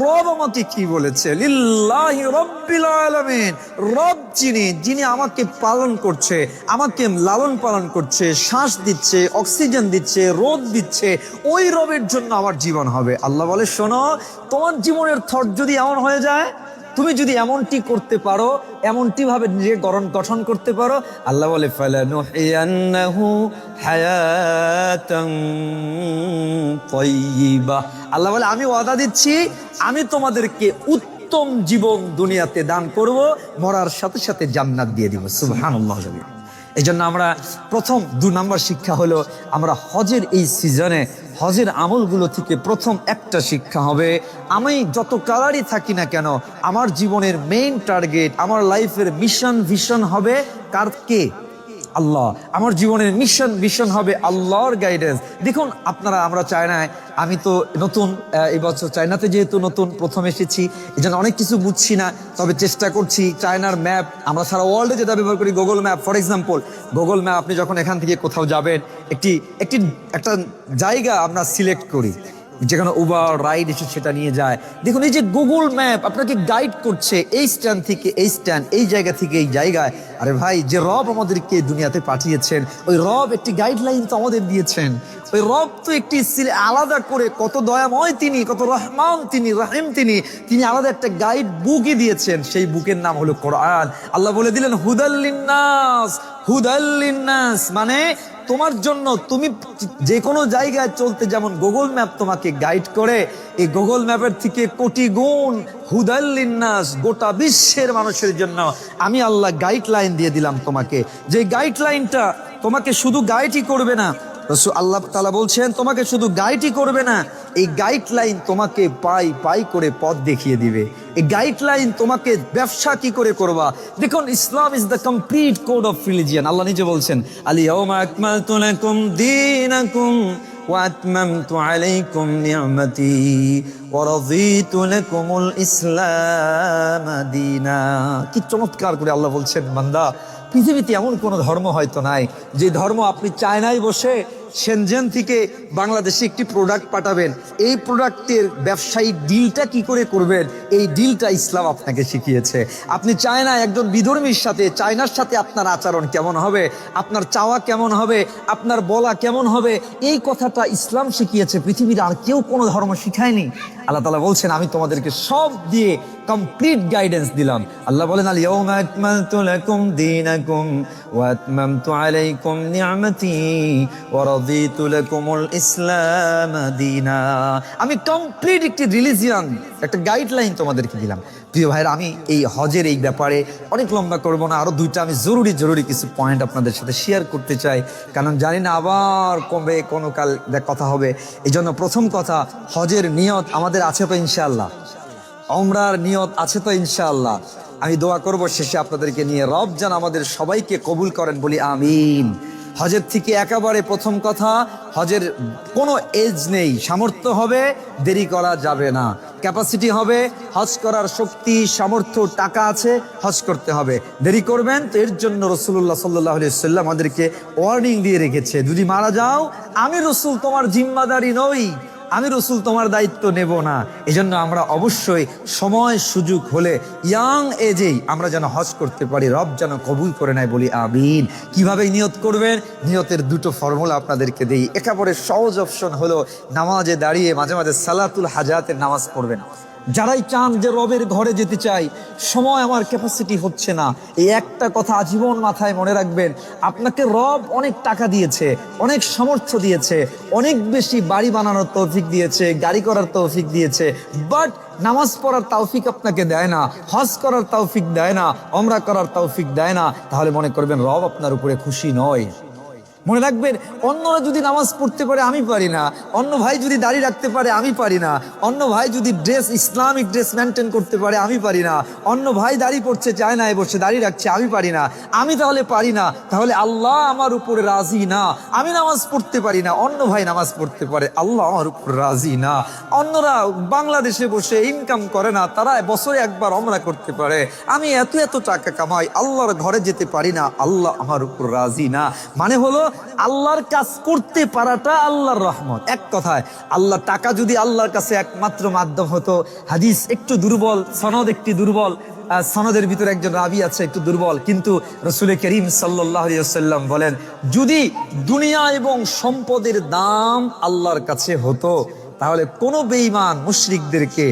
রব আমাকে কি বলেছে, লিল্লাহি রাব্বিল আলামিন, রব যিনি আমাকে পালন করছে, আমাকে লালন পালন করছে, শ্বাস দিচ্ছে, অক্সিজেন দিচ্ছে, রোদ দিচ্ছে, ওই রবের জন্য আমার জীবন হবে। আল্লাহ বলে শোনো, তোমার জীবনের থট যদি এমন হয়ে যায়, তুমি যদি এমনটি করতে পারো, এমনটি ভাবে নিজে গঠন করতে পারো, আল্লাহ বলে ফালানুহিয়ান্নাহু হায়াতান তাইয়্যিবা। আল্লাহ বলে আমি ওয়াদা দিচ্ছি, আমি তোমাদেরকে উত্তম জীবন দুনিয়াতে দান করব, মরার সাথে সাথে জান্নাত দিয়ে দিব। সুবহানাল্লাহ। এই জন্য আমরা প্রথম 2 নম্বর শিক্ষা হলো, আমরা হজের এই সিজনে হজের আমলগুলো থেকে প্রথম একটা শিক্ষা হবে, আমি যত কালারই থাকি না কেন, আমার জীবনের মেইন টার্গেট, আমার লাইফের মিশন ভিশন হবে কার? কে? আল্লাহ। আমার জীবনের মিশন ভিশন হবে আল্লাহর গাইডেন্স। দেখুন আপনারা, আমরা চায়নায়, আমি তো নতুন এই বছর চায়নাতে যেহেতু নতুন প্রথম এসেছি, এই জন্য অনেক কিছু বুঝছি না, তবে চেষ্টা করছি। চায়নার ম্যাপ আমরা সারা ওয়ার্ল্ডে যেটা ব্যবহার করি, Google map. For example, Google map, আপনি যখন এখান থেকে কোথাও যাবেন, একটা জায়গা আমরা সিলেক্ট করি, যেখানে উবার রাইড এসে সেটা নিয়ে যায়। দেখুন এই যে গুগল ম্যাপ আপনাকে গাইড করছে এই স্ট্যান্ড থেকে এই স্ট্যান্ড, এই জায়গা থেকে এই জায়গায়। আরে ভাই, যে রব আমাদেরকে দুনিয়াতে পাঠিয়েছেন, ওই রব একটি গাইডলাইন তো আমাদের দিয়েছেন। ওই রব তো একটি আলাদা করে, কত দয়াময় তিনি, কত রহমান তিনি, রহিম তিনি আলাদা একটা গাইড বুকই দিয়েছেন। সেই বুকের নাম হলো কোরআন। আল্লাহ বলে দিলেন হুদাল্লিন্নাস, হুদাল্লিন্নাস মানে তোমার জন্য, তুমি যে কোনো জায়গায় চলতে যেমন গুগল ম্যাপ তোমাকে গাইড করে, এই গুগল ম্যাপের থেকে কোটি গুণ হুদাল্লিন্নাস, গোটা বিশ্বের মানুষের জন্য আমি আল্লাহ গাইডলাইন দিয়ে দিলাম তোমাকে। যে গাইডলাইনটা তোমাকে শুধু গাইডই করবে না, রাসূল আল্লাহ তাআলা বলছেন তোমাকে শুধু গাইডই করবে না, এই গাইডলাইন তোমাকে পাই পাই করে পথ দেখিয়ে দিবে। এই গাইডলাইন তোমাকে ব্যবসা কি করে করবা। দেখুন, ইসলাম is the complete code of religion. আল্লাহ নিজে বলছেন, আল-ইয়াওমা আকমালতু লাকুম দীনাকুম ওয়া আতমামতু আলাইকুম নি'মাতি ওয়া রাদিতু লাকুমুল ইসলাম দীনা। কি চমৎকার করে আল্লাহ বলছেন, বান্দা, পৃথিবীতে এমন কোনো ধর্ম হয়তো নাই যে ধর্ম আপনি চায়নায় বসে শেনজেন থেকে বাংলাদেশে একটি প্রোডাক্ট পাঠাবেন, এই প্রোডাক্টের ব্যবসায়িক ডিলটা কি করে করবেন, এই ডিলটা ইসলাম আপনাকে শিখিয়েছে। আপনি চায়নায় একজন বিধর্মীর সাথে, চায়নার সাথে আপনার আচরণ কেমন হবে, আপনার চাওয়া কেমন হবে, আপনার বলা কেমন হবে, এই কথাটা ইসলাম শিখিয়েছে। পৃথিবীর আর কেউ কোনো ধর্ম শিখায়নি। আল্লাহ তাআলা বলছেন আমি তোমাদেরকে সব দিয়ে কমপ্লিট গাইডেন্স দিলাম। আল্লাহ বলেন, আল ইয়াওমা আকমালতু লাকুম দীনাকুম ওয়া আতমামতু আলাইকুম নি'মাতি ওয়া রাদিতু লাকুমুল ইসলাম দীনা। আমি কমপ্লিট একটি রিলিজিয়ন, একটা গাইডলাইন তোমাদেরকে দিলাম। প্রিয় ভাইরা, আমি এই হজের এই ব্যাপারে অনেক লম্বা করব না, আরো 2টা আমি জরুরি কিছু পয়েন্ট আপনাদের সাথে শেয়ার করতে চাই, কারণ জানি না আবার কবে কোনো কাল কথা হবে। এই জন্য প্রথম কথা, হজের নিয়ত আমাদের আছে তো ইনশাআল্লাহ, ওমরার নিয়ত আছে তো ইনশাআল্লাহ। আমি দোয়া করব শেষে আপনাদেরকে নিয়ে, রব যেন আমাদের সবাইকে কবুল করেন, বলি আমিন। হজের থেকে একেবারে প্রথম কথা, হজের কোনো এজ নেই, সামর্থ্য হবে, দেরি করা যাবে না। ক্যাপাসিটি হবে, হজ করার শক্তি সামর্থ্য টাকা আছে, হজ করতে হবে। দেরি করবেন তো এর জন্য রাসূলুল্লাহ সাল্লাল্লাহু আলাইহি ওয়াসাল্লাম আমাদেরকে ওয়ার্নিং দিয়ে রেখেছে, যদি মারা যাও আমি রাসূল তোমার জিম্মাদারি নই, আমি রাসূল তোমার দায়িত্ব নেব না। এজন্য আমরা অবশ্যই সময় সুযোগ হলে ইয়াং এজেই আমরা যেন হজ করতে পারি, রব যেন কবুল করে নেয়, বলি আমিন। কিভাবে নিয়ত করবেন? নিয়তের 2টো ফর্মুলা আপনাদেরকে দেই। একেবারে সহজ অপশন হলো নামাজে দাঁড়িয়ে মাঝে মাঝে সালাতুল হাজাতের নামাজ পড়বেন। যারাই চান যে রবের ঘরে যেতে চাই, সময় আমার ক্যাপাসিটি হচ্ছে না, এই একটা কথা আজীবন মাথায় মনে রাখবেন। আপনাকে রব অনেক টাকা দিয়েছে, অনেক সামর্থ্য দিয়েছে, অনেক বেশি বাড়ি বানানোর তৌফিক দিয়েছে, গাড়ি করার তৌফিক দিয়েছে, বাট নামাজ পড়ার তৌফিক আপনাকে দেয় না, হজ করার তৌফিক দেয় না, ওমরা করার তৌফিক দেয় না। তাহলে মনে করবেন রব আপনার উপরে খুশি নয়। মনে রাখবেন, অন্যরা যদি নামাজ পড়তে পারে আমি পারি না, অন্য ভাই যদি দাড়ি রাখতে পারে আমি পারি না, অন্য ভাই যদি ইসলামিক ড্রেস মেনটেন করতে পারে আমি পারি না, অন্য ভাই দাড়ি পড়ছে চায় না, বসে দাড়ি রাখছে আমি পারি না, আমি তাহলে পারি না, তাহলে আল্লাহ আমার উপরে রাজি না। আমি নামাজ পড়তে পারি না, অন্য ভাই নামাজ পড়তে পারে, আল্লাহ আমার উপর রাজি না। অন্যরা বাংলাদেশে বসে ইনকাম করে না, তারা বছরে একবার ওমরা করতে পারে, আমি এত টাকা কামাই, আল্লাহর ঘরে যেতে পারি না, আল্লাহ আমার উপর রাজি না। মানে হলো আল্লাহর কাজ করতে পারাটা আল্লাহর রহমত। এক কথায়, আল্লাহ টাকা যদি আল্লাহর কাছে একমাত্র মাধ্যম হতো, হাদিস একটু দুর্বল, সনদ একটি দুর্বল, সনদের ভিতরে একজন রাবি আছে একটু দুর্বল, কিন্তু রাসূল করিম সাল্লাল্লাহু আলাইহি ওয়াসাল্লাম বলেন, যদি দুনিয়া এবং সম্পদের দাম আল্লাহর কাছে হতো, তাহলে কোনো বেঈমান মুশরিকদেরকে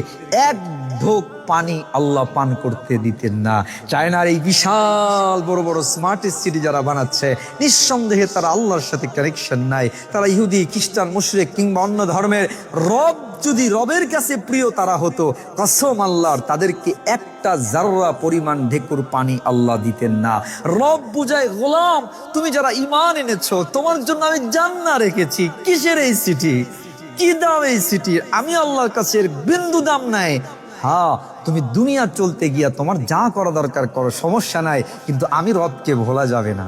1 ঢোক পানি আল্লাহ পান করতে দিতেন না। চায়নার এই বিশাল বড় বড় স্মার্টেস্ট সিটি যারা বানাচ্ছে, নিঃসন্দেহে তারা আল্লাহর সাথে কানেকশন নাই। তারা ইহুদি, খ্রিস্টান, মুশরিক কিংবা অন্য ধর্মের। রব যদি রবের কাছে প্রিয় তারা হতো, কসম আল্লাহর, তাদেরকে একটা জাররা পরিমাণ ঢেকুর পানি আল্লাহ দিতেন না। রব বুঝায়, গোলাম তুমি যারা ঈমান এনেছো, তোমার জন্য আমি জান্নাত রেখেছি। কিসের এই সিটি? কি দাম এই সিটির? আমি আল্লাহর কাছে এর বিন্দু দাম নাই। হ্যাঁ, তুমি দুনিয়া চলতে গিয়া তোমার যা করা দরকার করো, সমস্যা নাই, কিন্তু আমি রবকে ভোলা যাবে না।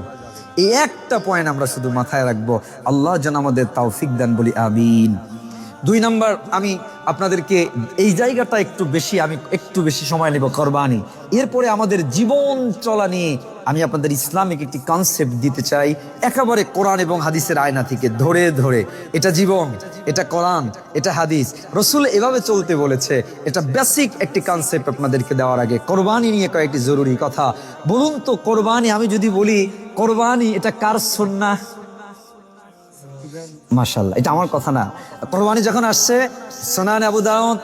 এই একটা পয়েন্ট আমরা শুধু মাথায় রাখবো। আল্লাহ যেন আমাদের তৌফিক দান, বলি আমিন। 2 নাম্বার, আমি আপনাদেরকে এই জায়গাটা একটু বেশি সময় নেব, কোরবানি। এরপরে আমাদের জীবন চলা নিয়ে আমি আপনাদের ইসলামিক একটি কনসেপ্ট দিতে চাই, একেবারে কোরআন এবং হাদিসের আয়না থেকে ধরে ধরে। এটা জীবন, এটা কোরআন, এটা হাদিস, রসুল এভাবে চলতে বলেছে। এটা বেসিক একটি কনসেপ্ট আপনাদেরকে দেওয়ার আগে কোরবানি নিয়ে কয়েকটি জরুরি কথা বলুন তো। কোরবানি, আমি যদি বলি কোরবানি, এটা কার সুন্নাহ? মাশাআল্লাহ, এটা আমার কথা না। কোরবানি যখন আসছে, সুনান আবু দাউদ,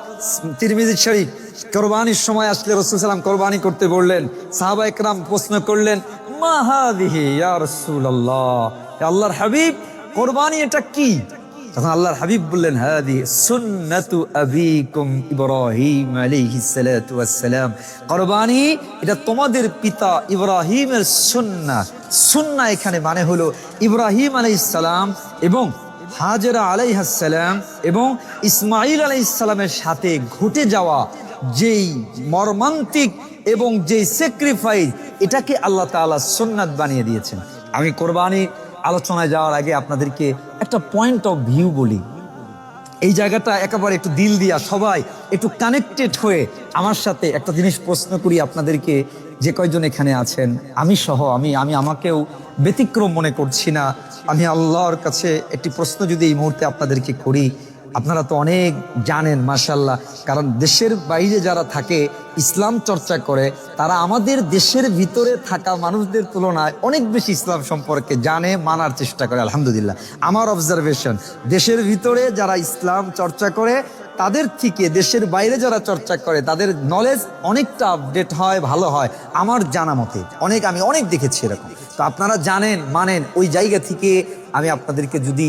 তিরমিজি শরীফ, কোরবানির সময় আসলে রাসূল সাল্লাল্লাহু কোরবানি করতে বললেন। সাহাবা ইকরাম প্রশ্ন করলেন, মা হাদিহি ইয়া রাসূলুল্লাহ, আল্লাহর হাবিব, কোরবানি এটা কি? তখন আল্লাহর হাবিব বললেন, হাদি সুন্নাতু আবিকুম ইব্রাহিম আলাইহিস সালাতু ওয়াস সালাম। কোরবানি এটা তোমাদের পিতা ইব্রাহিমের সুন্নাহ। সুন্নাহ এখানে মানে হলো ইব্রাহিম আলাইহিস সালাম এবং হাজেরা আলাইহিস সালাম এবং ইসমাঈল আলাইহিস সালামের সাথে ঘটে যাওয়া যেই মর্মান্তিক এবং যেই স্যাক্রিফাইস, এটাকে আল্লাহ তাআলা সুন্নাত বানিয়ে দিয়েছেন। আমি কোরবানি আলোচনায় যাওয়ার আগে আপনাদেরকে একটা পয়েন্ট অফ ভিউ বলি। এই জায়গাটা একেবারে একটু দিল দিয়া সবাই একটু কানেক্টেড হয়ে আমার সাথে একটা জিনিস প্রশ্ন করি আপনাদেরকে, যে কয়জন এখানে আছেন, আমি সহ, আমি আমাকেও ব্যতিক্রম মনে করছি না। আমি আল্লাহর কাছে একটি প্রশ্ন যদি এই মুহূর্তে আপনাদেরকে করি, আপনারা তো অনেক জানেন মাশাআল্লাহ, কারণ দেশের বাইরে যারা থাকে ইসলাম চর্চা করে, তারা আমাদের দেশের ভিতরে থাকা মানুষদের তুলনায় অনেক বেশি ইসলাম সম্পর্কে জানে, মানার চেষ্টা করে। আলহামদুলিল্লাহ, আমার অবজারভেশন, দেশের ভিতরে যারা ইসলাম চর্চা করে তাদের থেকে দেশের বাইরে যারা চর্চা করে তাদের নলেজ অনেকটা আপডেট হয়, ভালো হয় আমার জানা মতে। আমি অনেক দেখেছি এরকম। তো আপনারা জানেন, মানেন, ওই জায়গা থেকে আমি আপনাদেরকে যদি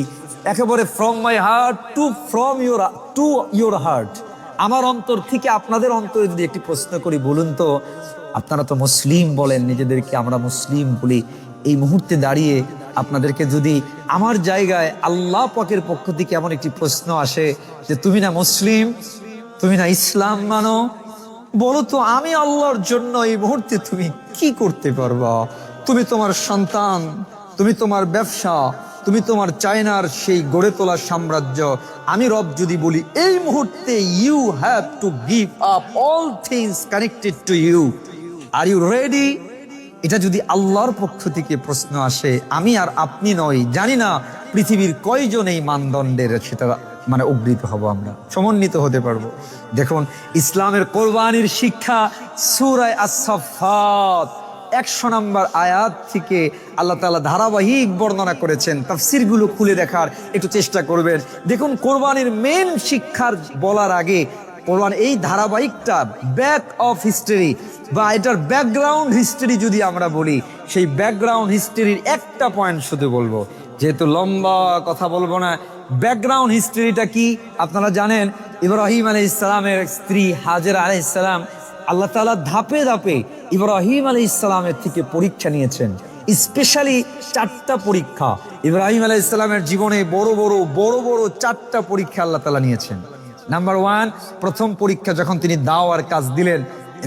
একেবারে from my heart to your heart, আমার অন্তর থেকে আপনাদের অন্তরে যদি একটি প্রশ্ন করি, বলুন তো, আপনারা তো মুসলিম বলেন নিজেদেরকে, আমরা মুসলিম বলি। এই মুহূর্তে দাঁড়িয়ে আপনাদেরকে যদি আমার জায়গায় আল্লাহ পাকের পক্ষ থেকে এমন একটি প্রশ্ন আসে যে তুমি না মুসলিম, তুমি না ইসলাম মানো, বলো তো আমি আল্লাহর জন্য এই মুহূর্তে তুমি কি করতে পারবা? তুমি তোমার সন্তান, তুমি তোমার ব্যবসা, তুমি তোমার চায়নার সেই গড়ে তোলা সাম্রাজ্য, আমি রব যদি বলি এই মুহূর্তে you have to give up all things connected to you, are you ready? এটা যদি আল্লাহর পক্ষ থেকে প্রশ্ন আসে, আমি আর আপনি নই, জানি না পৃথিবীর কয়জন এই মানদণ্ডের সেটা মানে অগ্রিত হব, আমরা সমন্বিত হতে পারবো। দেখুন, ইসলামের কোরবানির শিক্ষা সূরা আস-সাফফাত 100 নম্বর আয়াত থেকে আল্লাহ তাআলা ধারাবাহিক বর্ণনা করেছেন। তাফসীরগুলো খুলে দেখার একটু চেষ্টা করবেন। দেখুন, কোরবানির মেন শিক্ষার বলার আগে কোরআন এই ধারাবাহিকটা ব্যাক অফ হিস্টরি বা এটার ব্যাকগ্রাউন্ড হিস্টরি যদি আমরা বলি, সেই ব্যাকগ্রাউন্ড হিস্টরির একটা পয়েন্ট শুধু বলবো, যেহেতু লম্বা কথা বলবো না। ব্যাকগ্রাউন্ড হিস্টরিটা কি আপনারা জানেন? ইব্রাহিম আলাইহিস সালামের স্ত্রী হাজেরা আলাইহিস সালাম, আল্লাহ তাআলা ধাপে ধাপে ইব্রাহিম আলাইহিস সালামের থেকে পরীক্ষা নিয়েছেন। স্পেশালি 4টা পরীক্ষা ইব্রাহিম আলাইহিস সালামের জীবনে, বড় বড় 4টা পরীক্ষা আল্লাহ তাআলা নিয়েছেন। নাম্বার 1, প্রথম পরীক্ষা যখন তিনি দাওয়ার কাজ দিলেন,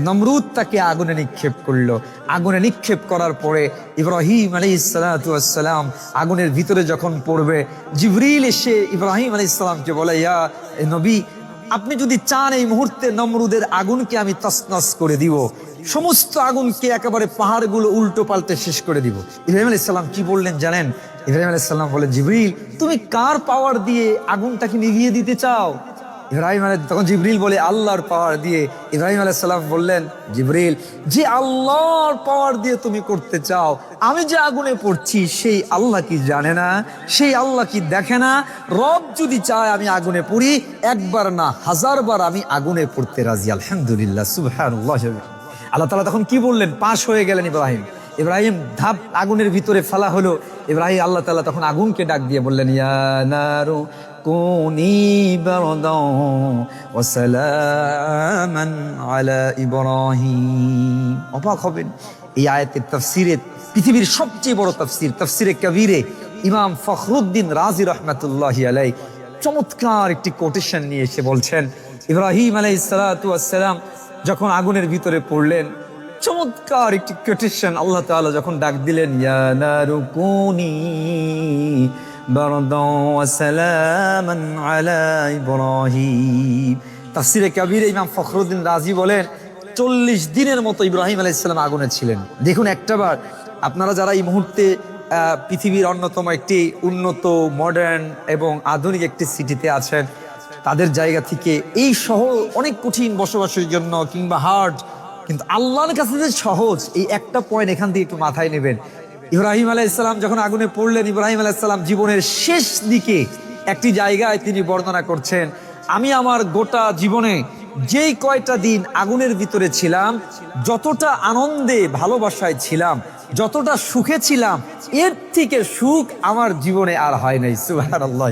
নমরুদ তাকে আগুনে নিক্ষেপ করলো। আগুনে নিক্ষেপ করার পরে ইব্রাহিম আলাইহিস সালাতু ওয়াস সালাম আগুনের ভিতরে যখন পড়বে, জিবরিল এসে ইব্রাহিম আলাইহিস সালামকে বলে, ইয়া নবী, আপনি যদি চান এই মুহূর্তে নমরুদের আগুনকে আমি তছনছ করে দিব, সমস্ত আগুনকে একেবারে পাহাড়গুলো উল্টো পাল্টে শেষ করে দিব। ইব্রাহিম আলাইহিস সালাম কি বললেন জানেন? ইব্রাহিম আলাইহিস সালাম বলে, জিবরিল, তুমি কার পাওয়ার দিয়ে আগুনটাকে নিভিয়ে দিতে চাও? ইব্রাহিম তখন জিবরিল বলে আল্লাহর পাওয়ার দিয়ে। ইব্রাহিম আলাইহিস সালাম বললেন, জিবরিল, যে আল্লাহর পাওয়ার দিয়ে তুমি করতে চাও, আমি যে আগুনে পড়ছি সেই আল্লাহ কি জানে না? সেই আল্লাহ কি দেখে না? রব যদি চায় আমি আগুনে পড়ি, একবার না 1000 বার আমি আগুনে পড়তে রাজি। আলহামদুলিল্লাহ, সুবহানাল্লাহ। আল্লাহ তাআলা তখন কি বললেন? পাশ হয়ে গেলেন ইব্রাহিম। ইব্রাহিম ধাপ আগুনের ভিতরে ফেলা হলো। ইব্রাহিম, আল্লাহ তাআলা তখন আগুনকে ডাক দিয়ে বললেন, ইয়া নারু কুনি বারদান ওয়া সালামান আলা ইব্রাহিম। অবাক হবেন এই আয়াতের তাফসিরে, পৃথিবীর সবচেয়ে বড় তাফসির, তাফসিরে কবিরে ইমাম ফখরুদ্দিন রাজি রহমাতুল্লাহি আলাইহি চমৎকার একটি কোটেশন নিয়ে এসে বলছেন, ইব্রাহিম আলাইহিস সালাতু ওয়াস সালাম যখন আগুনের ভিতরে পড়লেন, চমৎকার একটি কোটেশন আল্লাহ তাআলা যখন ডাক দিলেন, ইয়া নারু কুনি বারদান ওয়া সালামান আলা ইব্রাহিম। তাফসিরে কবিরে ইমাম ফখরুদ্দিন রাজি বলেন 40 দিনের মতো ইব্রাহিম আলাইহিস সালাম আগুনে ছিলেন। দেখুন একটাবার আপনারা যারা এই মুহূর্তে পৃথিবীর অন্যতম একটি উন্নত, মডার্ন এবং আধুনিক একটি সিটিতে আছেন, তাদের জায়গা থেকে এই শহর অনেক কঠিন বসবাসের জন্য কিংবা হার্ড, কিন্তু আল্লাহর কাছে যে সহজ, এই একটা পয়েন্ট এখান থেকে একটু মাথায় নেবেন। ইব্রাহিম আলাইহিস সালাম যখন আগুনে পড়লেন, ইব্রাহিম আলাইহিস সালাম জীবনের শেষ দিকে একটি জায়গায় তিনি বর্ণনা করছেন, আমি আমার গোটা জীবনে যেই কয়টা দিন আগুনের ভিতরে ছিলাম, যতটা আনন্দে ভালোবাসায় ছিলাম, যতটা সুখে ছিলাম, এর থেকে সুখ আমার জীবনে আর হয় নাই। সুবহানাল্লাহ।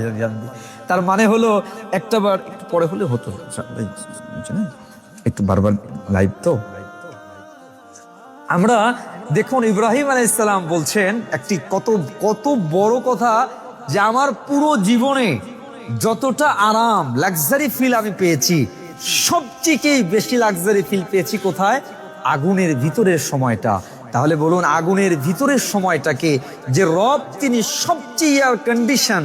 তার মানে হলো একটাবার একটু পরে হলে হতো, একটু বারবার লাইভ তো আমরা দেখুন, ইব্রাহিম আলাইহিস সালাম বলছেন একটি কত কত বড় কথা, যে আমার পুরো জীবনে যতটা আরাম, লাক্সারি ফিল আমি পেয়েছি, সবচেয়ে বেশি লাক্সারি ফিল পেয়েছি কোথায়? আগুনের ভিতরের সময়টা। তাহলে বলুন, আগুনের ভিতরের সময়টাকে যে রব তিনি সবচেয়ে এয়ার কন্ডিশন,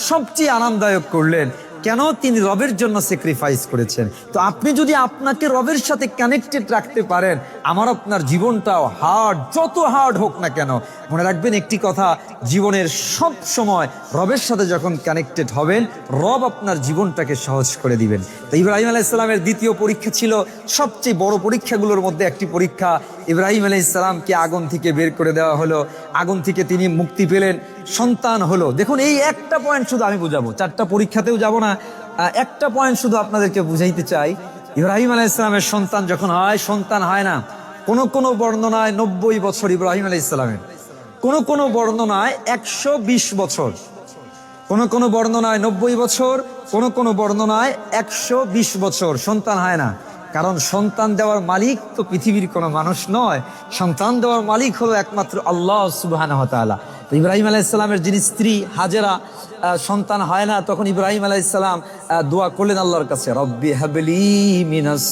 সবচেয়ে আরামদায়ক করলেন, কেন? তিনি রবের জন্য স্যাক্রিফাইস করেছেন। তো আপনি যদি আপনাকে রবের সাথে কানেক্টেড রাখতে পারেন, আমার আপনার জীবনটাও হার্ড, যত হার্ড হোক না কেন, মনে রাখবেন একটি কথা, জীবনের সব সময় রবের সাথে যখন কানেক্টেড হবেন, রব আপনার জীবনটাকে সহজ করে দিবেন। তো ইব্রাহিম আলাইহিস সালামের দ্বিতীয় পরীক্ষা ছিল সবচেয়ে বড় পরীক্ষাগুলোর মধ্যে একটি পরীক্ষা। ইব্রাহিম আলাইহিস সালামকে আগুন থেকে বের করে দেওয়া হলো, আগুন থেকে তিনি মুক্তি পেলেন, সন্তান হলো। দেখুন এই একটা পয়েন্ট শুধু আমি বুঝাবো, 4টা পরীক্ষাতেও যাব না, একটা পয়েন্ট শুধু আপনাদেরকে বুঝাইতে চাই। ইব্রাহিম আলাইহিস সালামের সন্তান যখন হয়, সন্তান হয় না। কোন বর্ণনায় 90 বছর ইব্রাহিম আলাইহিস সালামের, কোন বর্ণনায় 120 বছর, কোন বর্ণনায় 90 বছর, কোন বর্ণনায় 120 বছর সন্তান হয় না। কারণ সন্তান দেওয়ার মালিক তো পৃথিবীর কোনো মানুষ নয়, সন্তান দেওয়ার মালিক হলো একমাত্র আল্লাহ সুবহানাহু ওয়া তাআলা। তো ইব্রাহিম আলাইহিস সালামের যিনি স্ত্রী হাজেরা, সন্তান হয় না, তখন ইব্রাহিম আলাইহিস সালাম দোয়া করলেন আল্লাহর কাছে, রব্বি হাবলি মিনাস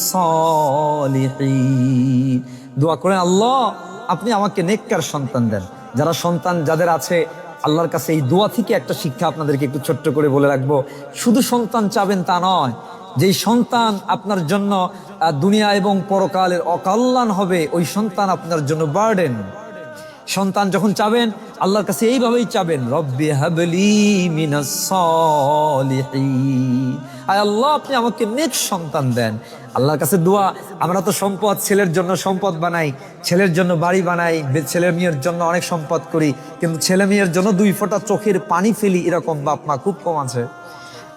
সালিহিন। দোয়া করেন, আল্লাহ আপনি আমাকে নেককার সন্তান দেন। যারা সন্তান যাদের আছে, আল্লাহর কাছে এই দোয়া থেকে একটা শিক্ষা আপনাদেরকে একটু ছোট্ট করে বলে রাখবো। শুধু সন্তান চাবেন তা নয়, যেই সন্তান আপনার জন্য দুনিয়া এবং পরকালের অকল্যাণ হবে, ওই সন্তান আপনার জন্য বার্ডেন। সন্তান যখন চাবেন, আল্লাহর কাছে এইভাবেই চাবেন, রব্বি হাবলি মিনাস সালিহিন, আয় আল্লাহ আপনি আমাকে নেক সন্তান দেন। আল্লাহর কাছে দোয়া। আমরা তো সম্পদ, ছেলের জন্য সম্পদ বানাই, ছেলের জন্য বাড়ি বানাই, ছেলে মেয়ের জন্য অনেক সম্পদ করি, কিন্তু ছেলে মেয়ের জন্য 2 ফোঁটা চোখের পানি ফেলি, এরকম বাপ মা খুব কম আছে।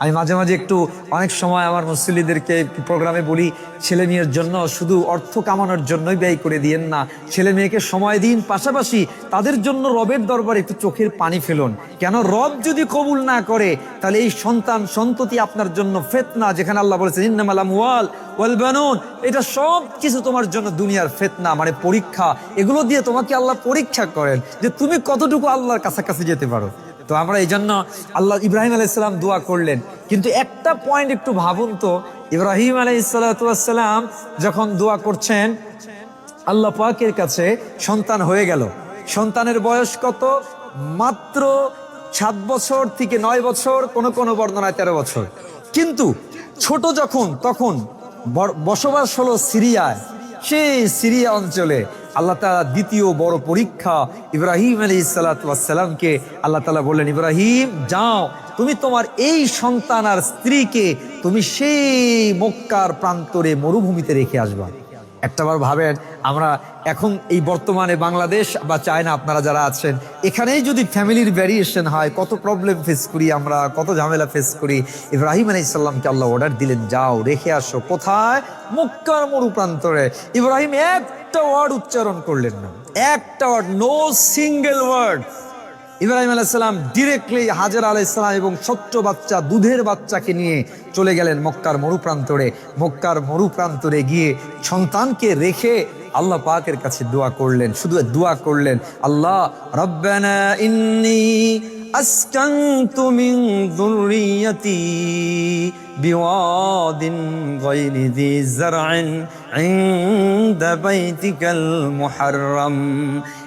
আমি মাঝে মাঝে একটু অনেক সময় আমার মুসল্লিদেরকে প্রোগ্রামে বলি, ছেলে মেয়ের জন্য শুধু অর্থ কামানোর জন্যই ব্যয় করে দিয়েন না, ছেলে মেয়েকে সময় দিন, পাশাপাশি তাদের জন্য রবের দরবারে একটু চোখের পানি ফেলুন। কেন? রব যদি কবুল না করে, তাহলে এই সন্তান সন্ততি আপনার জন্য ফিতনা। যেখানে আল্লাহ বলেছেন ইন্নামাল আমওয়াল ওয়াল বানুন, এটা সব কিছু তোমার জন্য দুনিয়ার ফিতনা, মানে পরীক্ষা। এগুলো দিয়ে তোমাকে আল্লাহ পরীক্ষা করেন যে তুমি কতটুকু আল্লাহর কাছাকাছি যেতে পারো। তো আমরা এই জন্য আল্লাহ, ইব্রাহিম আলাইহিস সালাম দোয়া করলেন, কিন্তু একটা পয়েন্ট একটু ভাবুন তো, ইব্রাহিম আলাইহিস সালাম যখন দোয়া করছেন আল্লাহ পাকের কাছে, সন্তান হয়ে গেল। সন্তানের বয়স কত? মাত্র 7 বছর থেকে 9 বছর, কোন বর্ণনায় 13 বছর। কিন্তু ছোট যখন, তখন বসবাস হলো সিরিয়ায়, সেই সিরিয়া অঞ্চলে। আল্লাহ তাআলা দ্বিতীয় বড় পরীক্ষা ইব্রাহিম আলাইহিস সালাতু ওয়াস সালামকে আল্লাহ তাআলা বললেন, ইব্রাহিম যাও, তুমি তোমার এই সন্তান আর স্ত্রীকে তুমি সেই মক্কার প্রান্তরে মরুভূমিতে রেখে আসবা। একটাবার ভাবেন, আমরা এখন এই বর্তমানে বাংলাদেশ বা চায়না আপনারা যারা আছেন, এখানেই যদি ফ্যামিলির ভ্যারিয়েশন হয়, কত প্রবলেম ফেস করি আমরা, কত ঝামেলা ফেস করি। ইব্রাহিম আলাইহিস সালামকে আল্লাহ অর্ডার দিলেন, যাও রেখে আসো। কোথায়? মক্কার মরুপ্রান্তরে। ইব্রাহিম একটা ওয়ার্ড উচ্চারণ করলেন না, একটা word, no single word. Ibrahim আলাইহিস সালাম ডিরেক্টলি হাজেরা আলাইহিস সালাম এবং ছোট্ট বাচ্চা, দুধের বাচ্চাকে নিয়ে চলে গেলেন মক্কার মরুপ্রান্তরে। মক্কার মরুপ্রান্তরে গিয়ে সন্তানকে রেখে আল্লাহ পাকের কাছে দোয়া করলেন, শুধু দোয়া করলেন, আল্লাহ রব্বানা ইন্নী আসকানতু মিন যুররিয়াতি বিওয়াদিন গায়রি যি যারইন ইনদা বাইতিকাল মুহাররম।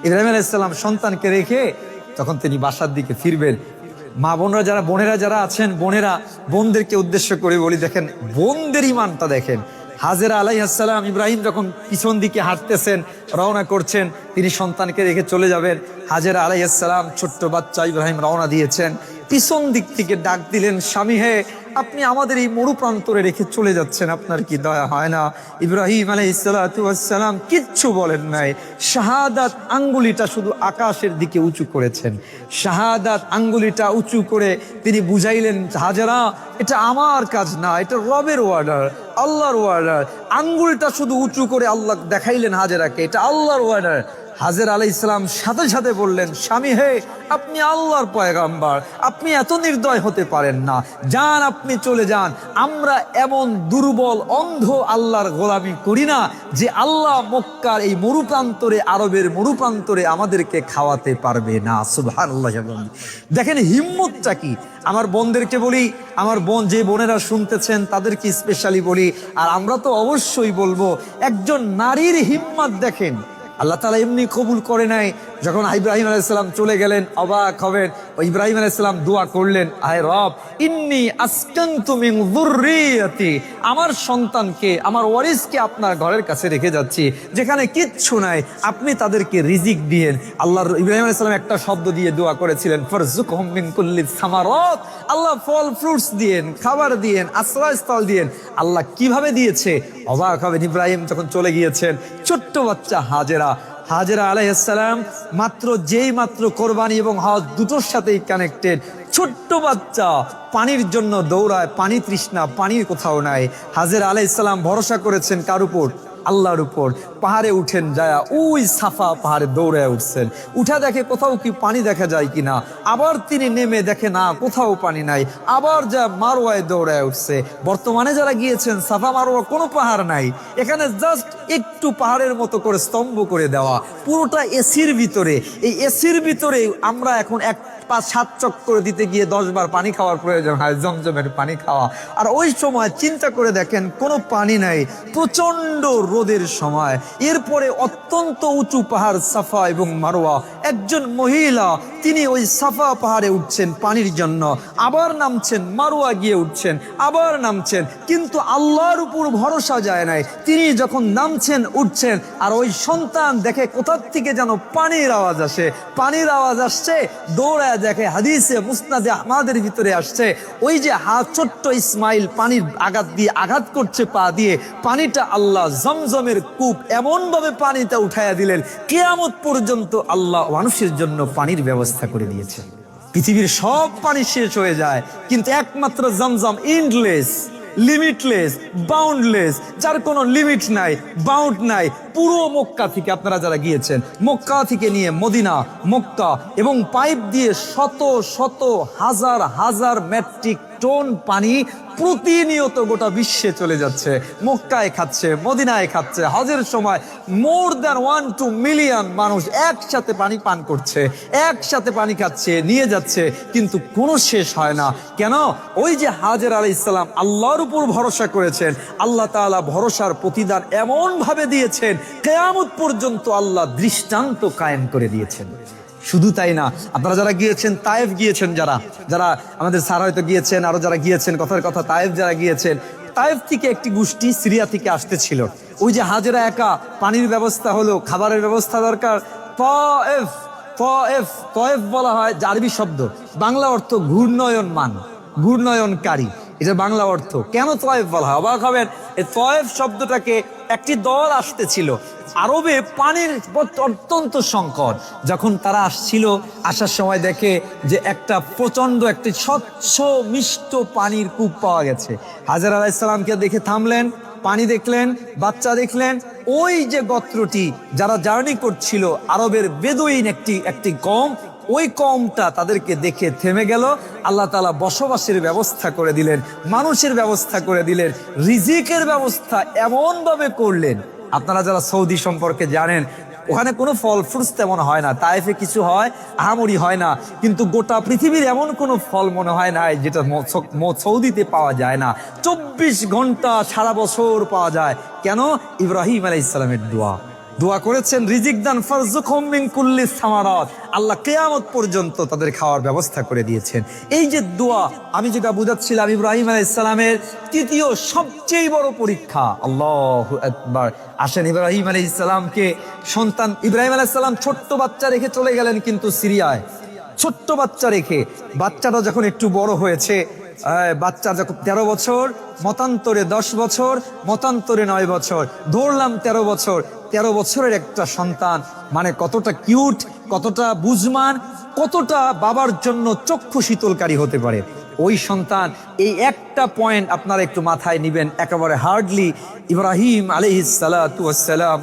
ইব্রাহিম আলাইহিস সালাম সন্তানকে রেখে তখন তিনি বাসার দিকে ফিরবেন। মা বোনেরা যারা আছেন, বোনদেরকে উদ্দেশ্য করে বলি, দেখেন বোনদের ইমানটা দেখেন। হাজেরা আলাইহিস সালাম ইব্রাহিম যখন পিছন দিকে হাঁটতেছেন, রওনা করছেন, তিনি সন্তানকে রেখে চলে যাবেন। হাজেরা আলাইহিস সালাম ছোট্ট বাচ্চা ইব্রাহিম রওনা দিয়েছেন, পিছন দিক থেকে ডাক দিলেন, স্বামী হে, আপনি আমাদের এই মরুপ্রান্তরে রেখে চলে যাচ্ছেন, আপনার কি দয়া হয় না? ইব্রাহিম আলাইহিস সালাতু ওয়াস সালাম কিচ্ছু বলেন নাই, শাহাদাত আঙ্গুলিটা শুধু আকাশের দিকে উঁচু করেছেন। শাহাদাত আঙ্গুলিটা উঁচু করে তিনি বুঝাইলেন, হাজেরা এটা আমার কাজ না, এটা রবের অর্ডার, আল্লাহর অর্ডার। আঙ্গুলটা শুধু উঁচু করে আল্লাহ দেখাইলেন হাজেরাকে, এটা আল্লাহর অর্ডার। হাজেরা আলাইহিস সালাম সাথে সাথে বললেন, স্বামী হে, আপনি আল্লাহর পয়গাম্বার, আপনি এত নির্দয় হতে পারেন না, যান, আপনি চলে যান। আমরা এমন দুর্বল অন্ধ আল্লাহর গোলামি করি না যে আল্লাহ মক্কার এই মরুপ্রান্তরে, আরবের মরুপ্রান্তরে আমাদেরকে খাওয়াতে পারবে না। সুবহানাল্লাহ। দেখেন হিম্মতটা কি। আমার বোনদেরকে বলি, আমার বোন যে বোনেরা শুনতেছেন তাদেরকে স্পেশালি বলি, আর আমরা তো অবশ্যই বলবো, একজন নারীর হিম্মত দেখেন। আল্লাহ তাআলা এমনি কবুল করে নাই। যখন ইব্রাহিম আলাইহিস সালাম চলে গেলেন, অবাক হবেন, ইব্রাহিম আলাইহিস সালাম দোয়া করলেন, আয় রব ইন্নী আসকানতু মিন যুররিয়াতি, আমার সন্তানকে, আমার ওয়ারিসকে আপনার ঘরের কাছে রেখে যাচ্ছি, যেখানে কিচ্ছু নাই, আপনি তাদেরকে রিজিক দিয়েন। আল্লাহর ইব্রাহিম আলাইহিস সালাম একটা শব্দ দিয়ে দোয়া করেছিলেন, ফারযুকহুম মিন কুল্লি সামারাত, আল্লাহ ফল ফ্রুটস দিয়েন, খাবার দিয়েন, আশ্রয়স্থল দিয়েন। আল্লাহ কিভাবে দিয়েছে, অবাক হবেন। ইব্রাহিম যখন চলে গিয়েছেন, ছোট্ট বাচ্চা হাজেরা আলাইহিস সালাম মাত্র কোরবানি এবং হজ দুটোর সাথেই কানেক্টেড। ছোট্ট বাচ্চা পানির জন্য দৌড়ায়, পানি তৃষ্ণা, পানির কোথাও নাই। হাজেরা আলাইহিস সালাম ভরসা করেছেন কার উপর? আল্লাহর উপর। পাহাড়ে উঠেন, যায় ওই সাফা পাহাড়ে দৌড়ে উঠছেন, উঠা দেখে কোথাও কি পানি দেখা যায় কিনা, আবার তিনি নেমে দেখে না, কোথাও পানি নাই, আবার যা মারওয়ায় দৌড়ায় উঠছে। বর্তমানে যারা গিয়েছেন, সাফা মারওয়া কোনো পাহাড় নাই, এখানে জাস্ট একটু পাহাড়ের মতো করে স্তম্ভ করে দেওয়া, পুরোটা এসির ভিতরে। এই এসির ভিতরে আমরা এখন 5-7 চক্কর দিতে গিয়ে 10 বার পানি খাওয়ার প্রয়োজন হয়, জমজমের পানি খাওয়া। আর ওই সময় চিন্তা করে দেখেন, কোনো পানি নাই, প্রচন্ড রোদের সময়। এরপরে অত্যন্ত উঁচু পাহাড় সাফা এবং মারওয়া। একজন মহিলা তিনি ওই সাফা পাহাড়ে উঠছেন পানির জন্য, আবার নামছেন, মারওয়া গিয়ে উঠছেন, আবার নামছেন, কিন্তু আল্লাহর উপর ভরসা যায় নাই। তিনি যখন নামছেন, উঠছেন, আর ওই সন্তান দেখে কোথার থেকে যেন পানির আওয়াজ আসছে, দৌড়ায় দেখে, হাদিসে মুসনাদে আহমদের ভিতরে আসছে, ওই যে ছোট্ট ইসমাইল পানির আঘাত করছে পা দিয়ে, পানিটা আল্লাহ জমজমের কূপ এমন ভাবে পানিটা উঠাইয়া দিলেন, কিয়ামত পর্যন্ত আল্লাহ মানুষের জন্য পানির ব্যবস্থা করে দিয়েছে। পৃথিবীর সব পানি শেষ হয়ে যায়, কিন্তু একমাত্র জমজম এন্ডলেস, লিমিটলেস, বাউন্ডলেস, যার কোনো লিমিট নাই, বাউন্ড নাই। পুরো মক্কা থেকে, আপনারা যারা গিয়েছেন, মক্কা থেকে নিয়ে মদিনা, মক্কা এবং পাইপ দিয়ে শত শত হাজার মেট্রিক টন পানি প্রতিনিয়ত গোটা বিশ্বে চলে যাচ্ছে। মক্কায় খাচ্ছে, মদিনায় খাচ্ছে। হজের সময় মোর দ্যান 1-2 মিলিয়ন মানুষ একসাথে পানি পান করছে, একসাথে পানি খাচ্ছে, নিয়ে যাচ্ছে, কিন্তু কোনো শেষ হয় না। কেন? ওই যে হাজেরা আলাইহিস সালাম আল্লাহর উপর ভরসা করেছেন, আল্লাহ তাআলা ভরসার প্রতিদান এমন ভাবে দিয়েছেন, কিয়ামত পর্যন্ত আল্লাহ দৃষ্টান্ত কায়েম করে দিয়েছেন। শুধু তাই না, আপনারা যারা গিয়েছেন, তায়েফ গিয়েছেন, যারা আমাদের স্যার হয়তো গিয়েছেন, আরো যারা গিয়েছেন, কথার কথা তায়েফ যারা গিয়েছেন, তায়েফ থেকে একটি গোষ্ঠী সিরিয়া থেকে আসতেছিল। ওই যে হাজেরা একা, পানির ব্যবস্থা হলো, খাবারের ব্যবস্থা দরকার। তায়েফ, তায়েফ, তায়েফ বলা হয় আরবি শব্দ, বাংলা অর্থ ঘূর্ণয়নমান, ঘূর্ণয়নকারী, এটা বাংলা অর্থ। কেন তায়েফ বলা হয় অবাক হবেন। এই তায়েফ শব্দটাকে একটি দল আসতেছিল, আরবে পানির অত্যন্ত সংকট। যখন তারা আসছিল, আসার সময় দেখে যে একটা প্রচন্ড একটি স্বচ্ছ মিষ্ট পানির কূপ পাওয়া গেছে। হাজেরা আলাইহিস সালামকে দেখে থামলেন, পানি দেখলেন, বাচ্চা দেখলেন। ওই যে গোত্রটি যারা জার্নি করছিল, আরবের বেদুইন একটি কম, ওই কমটা তাদেরকে দেখে থেমে গেল। আল্লাহ তাআলা বসবাসের ব্যবস্থা করে দিলেন, মানুষের ব্যবস্থা করে দিলেন, রিজিকের ব্যবস্থা এমনভাবে করলেন। আপনারা যারা সৌদি সম্পর্কে জানেন, ওখানে কোনো ফল ফ্রুটস তেমন হয় না, তায়েফে কিছু হয়, আহামরি হয় না, কিন্তু গোটা পৃথিবীর এমন কোনো ফল মনে হয় না যেটা সৌদিতে পাওয়া যায় না। 24 ঘন্টা সারা বছর পাওয়া যায়। কেন? ইব্রাহিম আলাইহিস সালামের দোয়া করেছেন, রিজিক দান ফারজুকহুম মিন কুল্লি সামারাত। আল্লাহ কিয়ামত পর্যন্ত তাদের খাওয়ার ব্যবস্থা করে দিয়েছেন। এই যে দোয়া, আমি যেটা বুঝাচ্ছিলাম, ইব্রাহিম আলাইহিস সালামের তৃতীয় সবচেয়ে বড় পরীক্ষা। আল্লাহু আকবার। আসেন, ইব্রাহিম আলাইহিস সালামকে সন্তান, ইব্রাহিম আলাইহিস সালাম ছোট্ট বাচ্চা রেখে চলে গেলেন কিন্তু সিরিয়ায়, ছোট্ট বাচ্চা রেখে। বাচ্চাটা যখন একটু বড় হয়েছে, বাচ্চা যখন 13 বছর, মতান্তরে 10 বছর, মতান্তরে 9 বছর, ধরলাম 13 বছর। 13 বছরের একটা সন্তান মানে কতটা কিউট, কতটা বুঝমান, কতটা বাবার জন্য চক্ষু শীতলকারী হতে পারে ওই সন্তান। এই একটা পয়েন্ট আপনারা একটু মাথায় নিবেন, একেবারে হার্ডলি। ইব্রাহিম আলাইহিস সালাতু ওয়াস সালাম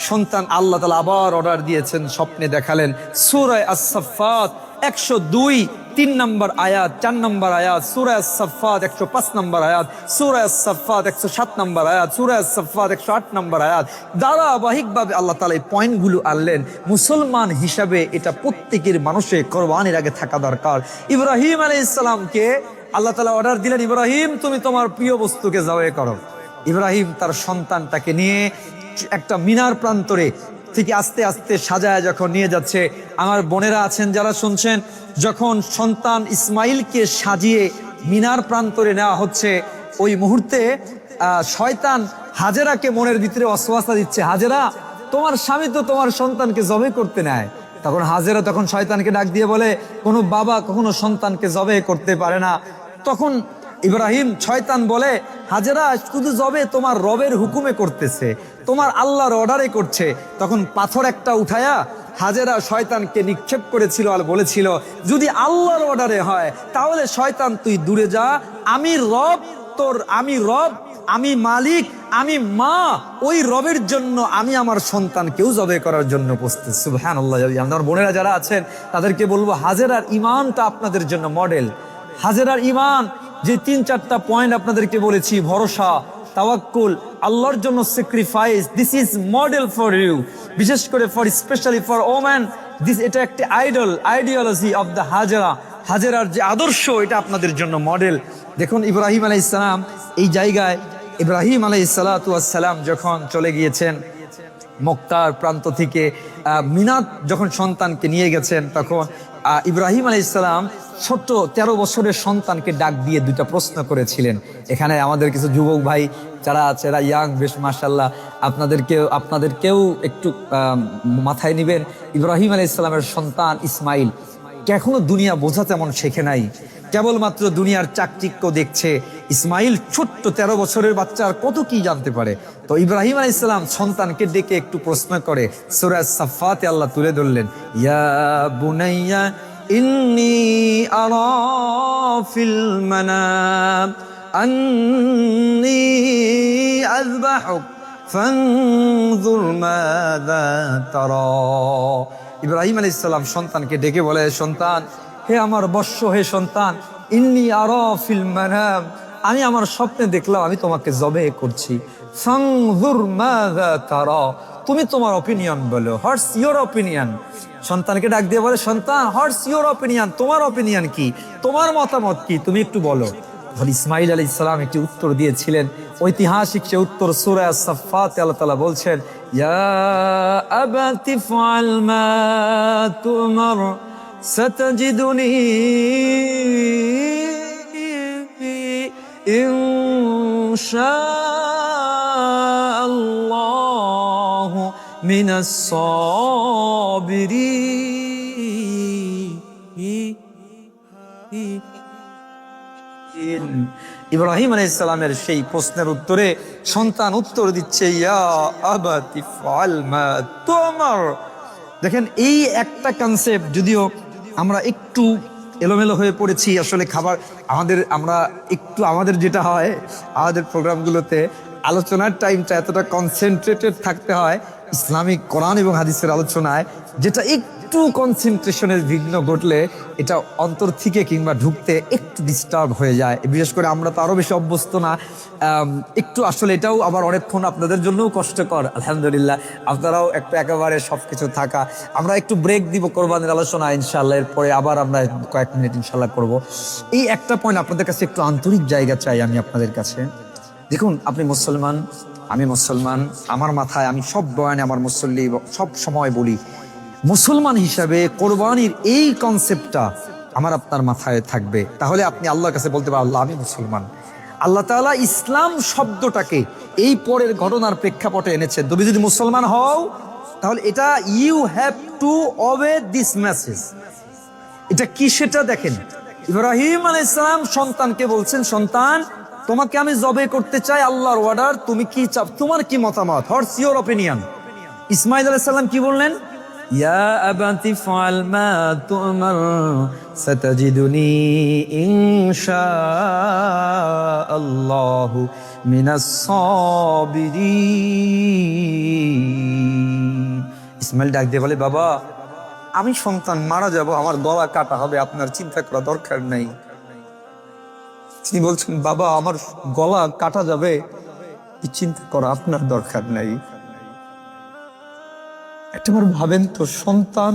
সন্তান, আল্লাহ তাআলা আবার অর্ডার দিয়েছেন, স্বপ্নে দেখালেন। সূরা আস-সাফফাত 102 3 নম্বর আয়াত, 4 নম্বর আয়াত, সূরা আস-সাফফাত 105 নম্বর আয়াত, সূরা আস-সাফফাত 107 নম্বর আয়াত, সূরা আস-সাফফাত 108 নম্বর আয়াত। ধারাবাহিকভাবে আল্লাহ তাআলা এই পয়েন্টগুলো আনলেন। মুসলমান হিসাবে এটা প্রত্যেকের মানুষের কোরবানির আগে থাকা দরকার। ইব্রাহিম আলাইহিস সালামকে আল্লাহ তাআলা অর্ডার দিলেন, ইব্রাহিম তুমি তোমার প্রিয় বস্তুকে জবাই করো। ইব্রাহিম তার সন্তানটাকে নিয়ে একটা মিনার প্রান্তরে থেকে আস্তে আস্তে সাজায় যখন নিয়ে যাচ্ছে, আমার বোনেরা আছেন যারা শুনছেন, যখন সন্তান ইসমাইলকে সাজিয়ে মিনার প্রান্তরে নেওয়া হচ্ছে, ওই মুহূর্তে শয়তান হাজেরাকে মনের ভিতরে ওয়াসওয়াসা দিচ্ছে, হাজেরা তোমার স্বামী তো তোমার সন্তানকে জবাই করতে নেয়। তখন হাজেরা তখন শয়তানকে ডাক দিয়ে বলে, কোনো বাবা কখনো সন্তানকে জবাই করতে পারে না। তখন ইব্রাহিম, শয়তান বলে, হাজেরা শুধু জবে তোমার রবের হুকুমে করতেছে, তোমার আল্লাহর অর্ডারে করছে। তখন পাথর একটা উঠায়া হাজেরা শয়তানকে নিক্ষেপ করেছিল আর বলেছিল, যদি আল্লাহর অর্ডারে হয় তাহলে শয়তান তুই দূরে যা, আমি রব তোর, আমি রব, আমি মালিক, আমি মা, ওই রবের জন্য আমি আমার সন্তানকেও জবাই করার জন্য প্রস্তুত। সুবহানাল্লাহ। আমার বোনেরা যারা আছেন তাদেরকে বলবো, হাজেরার ইমানটা আপনাদের জন্য মডেল। হাজেরার ইমান যে 3-4টা পয়েন্ট আপনাদেরকে বলেছি, ভরসা, তাওয়াক্কুল, আল্লাহর জন্য sacrifice, this is model for you, বিশেষ করে ফর স্পেশালি ফর ওম্যান। এটা একটি আইডিওলজি অফ দ্য হাজেরা। হাজেরার যে আদর্শ, এটা আপনাদের জন্য মডেল। দেখুন ইব্রাহিম আলাইহিস সালাম এই জায়গায়, ইব্রাহিম আলাইহিস সালাতু ওয়াস সালাম যখন চলে গিয়েছেন মক্কার প্রান্ত থেকে মিনাত, যখন সন্তানকে নিয়ে গেছেন, তখন ইব্রাহিম আলাইহিস সালাম ছোট্ট 13 বছরের সন্তানকে ডাক দিয়ে 2টা প্রশ্ন করেছিলেন। এখানে আমাদের কিছু যুবক ভাই যারা আছে, এরা ইয়াং বেশ মাশাআল্লাহ, আপনাদেরকেও একটু মাথায় নিবেন। ইব্রাহিম আলাইহিস সালামের সন্তান ইসমাইল এখনো দুনিয়া বোঝা তেমন শেখে নাই, কেবলমাত্র দুনিয়ার চাকচিক্য দেখছে। ইসমাইল ছোট্ট 13 বছরের বাচ্চা, আর কত কি জানতে পারে। তো ইব্রাহিম আলাইহিস সালাম সন্তানকে ডেকে একটু প্রশ্ন করে সূরা আস-সাফফাতে আল্লাহ তুলে ধরলেন, ইয়া বুনাইয়া ইন্নী আরা ফিল মানাম আন্নী আযবাহুক ফানজুর মাযা তারা। ইব্রাহিম আলাইহিস সালাম সন্তানকে ডেকে বলে, সন্তান, হে আমার বৎস, হে সন্তান, ইন্নী আরা ফিল মানাম, আমি আমার স্বপ্নে দেখলাম আমি তোমাকে জবাই করছি। ফানজুর মাযা তারা, তুমি তোমার অপিনিয়ন বলো, হোয়াটস ইওর অপিনিয়ন। সন্তানকে ডাক দিয়ে বলে, সন্তান, হোয়াটস ইওর অপিনিয়ন, তোমার অপিনিয়ন কি, তোমার মতামত কি, তুমি একটু বলো। ইসমাইল আলাইহিস সালাম একটি উত্তর দিয়েছিলেন, ঐতিহাসিক সে উত্তর। সূরা আস-সাফফাতে আল্লাহ তাআলা বলছেন, ইয়া আবাতি ফাল মা তুমার সাতাজিদুনি শাআল্লাহু মিনাস সাবিরিন। ইব্রাহিম আলাইহিস সালামের সেই প্রশ্নের উত্তরে সন্তান উত্তর দিচ্ছে, ইয়া আবাতি ফাল মা তুমার। দেখেন, এই একটা কনসেপ্ট, যদিও আমরা একটু এলোমেলো হয়ে পড়েছি আসলে খাবার আমাদের যেটা হয় আমাদের প্রোগ্রামগুলোতে আলোচনার টাইমটা এতটা কনসেন্ট্রেটেড থাকতে হয় ইসলামিক কোরআন এবং হাদিসের আলোচনায়, যেটা একটু কনসেন্ট্রেশনের বিঘ্ন ঘটলে এটা অন্তর থেকে কিংবা ঢুকতে একটু ডিস্টার্ব হয়ে যায়। বিশেষ করে আমরা তো আরো বেশি অভ্যস্ত না, একটু আসলে এটাও আবার অনেকক্ষণ আপনাদের জন্যও কষ্টকর। আলহামদুলিল্লাহ, আপনারাও একটু একেবারে সবকিছু থাকা। আমরা একটু ব্রেক দিব কোরবানির আলোচনা ইনশাআল্লাহ, এরপরে আবার আমরা কয়েক মিনিট ইনশাআল্লাহ করব। এই একটা পয়েন্ট আপনাদের কাছে একটু আন্তরিক জায়গা চাই আমি আপনাদের কাছে। দেখুন, আপনি মুসলমান, আমি মুসলমান, আমার মাথায় আমি সব বয়ানে আমার মুসল্লি সব সময় বলি, মুসলমান হিসাবে কোরবানির এই কনসেপ্টটা আমার আপনার মাথায় থাকবে, তাহলে আপনি আল্লাহর কাছে বলতে পারেন, আল্লাহ আমি মুসলমান। আল্লাহ তাআলা ইসলাম শব্দটাকে এই পরের ঘটনার প্রেক্ষাপটে এনেছেন। তুমি যদি মুসলমান হও তাহলে এটা you have to obey this message. এটা কি সেটা দেখেন, ইব্রাহিম আলাইহিস সালাম সন্তানকে বলছেন, সন্তান তোমাকে আমি জবে করতে চাই, আল্লাহর অর্ডার, তুমি কি চাও, তোমার কি মতামত, হোয়াটস ইওর অপিনিয়ন? ইসমাঈল আলাইহিস সালাম কি বললেন? ইয়া আবাতি ফাল মা তুমার সাতাজিদুনি ইনশাআল্লাহু মিনাস সাবিরিন। ইসমাঈল ডাক দিয়ে বলে, বাবা আমি সন্তান মারা যাব, আমার গলা কাটা হবে, আপনার চিন্তা করা দরকার নাই। তিনি বলছেন, বাবা আমার গলা কাটা যাবে, চিন্তা করা আপনার দরকার নাই। একটাবার ভাবেন তো, সন্তান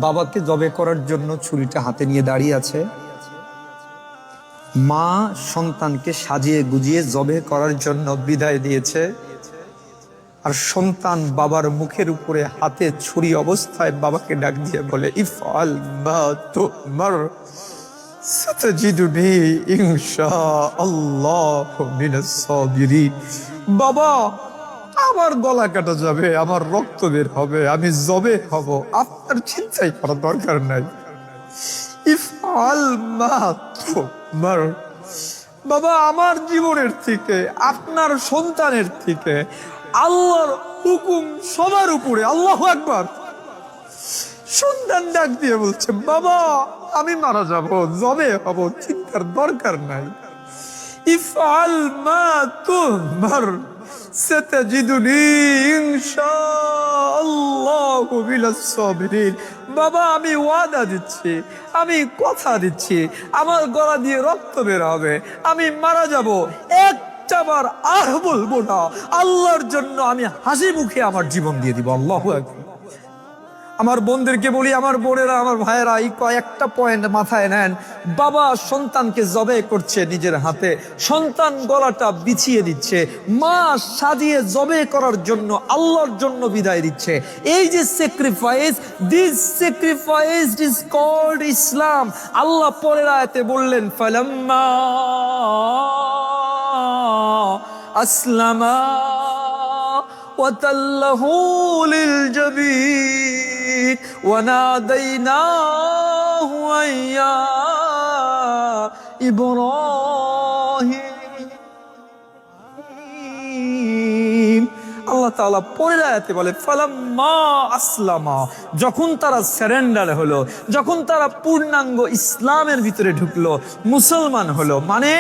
বাবাকে জবে করার জন্য ছুরিটা হাতে নিয়ে দাঁড়িয়ে আছে, মা সন্তানকে সাজিয়ে গুজিয়ে জবে করার জন্য বিদায় দিয়েছে, আর সন্তান বাবার মুখের উপরে হাতে ছুরি অবস্থায় বাবাকে ডাক দিয়ে বলে, ইফআল মা তুমার সাতাজিদুনি ইনশাআল্লাহু মিনাস সাবিরিন। বাবা আমার গলা কাটা যাবে, আমার রক্ত বের হবে, আমি জবে হব, আপনার চিন্তাই করার দরকার নাই। ইফআল মা তুমার। বাবা আমার জীবনের থেকে, আপনার সন্তানের থেকে আল্লাহর হুকুম সবার উপরে। আল্লাহু আকবার। সন্তান ডাক দিয়ে বলছে, বাবা আমি মারা যাব, জবে হব, চিন্তার দরকার নাই। ইফআল মা তুমার সাতাজিদুনি ইনশাআল্লাহু মিনাস সাবিরিন। বাবা আমি ওয়াদা দিচ্ছি, আমি কথা দিচ্ছি, আমার গলা দিয়ে রক্ত বের হবে, আমি মারা যাব, একটাবার আর বলবো না, আল্লাহর জন্য আমি হাসি মুখে আমার জীবন দিয়ে দিব। আল্লাহু আকবার। আমার বোনদেরকে বলি, আমার বোনেরা, আমার ভাইয়েরা, এই কয়েকটা পয়েন্ট মাথায় নেন। বাবা সন্তানকে জবে করছে নিজের হাতে, সন্তান গলাটা বিছিয়ে দিচ্ছে, মা সাজিয়ে জবে করার জন্য আল্লাহর জন্য বিদায় দিচ্ছে। এই যে sacrifice, this sacrifice is called ইসলাম। আল্লাহ পরের আয়াতে বললেন, ফালাম্মা আসলামা وَتَلَّهُ لِلْجَبِينِ وَنَادَيْنَاهُ أَن يَا إِبْرَاهِيمُ। আল্লাহ তাআলা পরের আয়াতে বলে, ফালাম্মা আসলামা, যখন তারা সারেন্ডার হলো, যখন তারা পূর্ণাঙ্গ ইসলামের ভিতরে ঢুকলো, মুসলমান হলো, মানে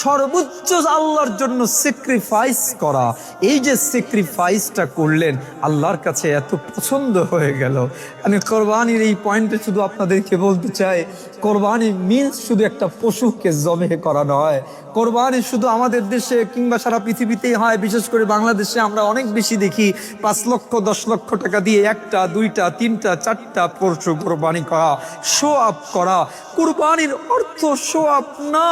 সর্বোচ্চ আল্লাহর জন্য স্যাক্রিফাইস করা। এই যে স্যাক্রিফাইসটা করলেন, আল্লাহর কাছে এত পছন্দ হয়ে গেল। আমি কোরবানির এই পয়েন্টে শুধু আপনাদেরকে বলতে চাই, কোরবানি মিন্স শুধু একটা পশুকে জবে করা নয়। কোরবানি শুধু আমাদের দেশে কিংবা সারা পৃথিবীতেই হয়, বিশেষ করে বাংলাদেশে আমরা অনেক বেশি দেখি 5 লক্ষ 10 লক্ষ টাকা দিয়ে 1টা 2টা 3টা 4টা পশু কোরবানি করা, শো আপ করা। কোরবানির অর্থ শো আপ না,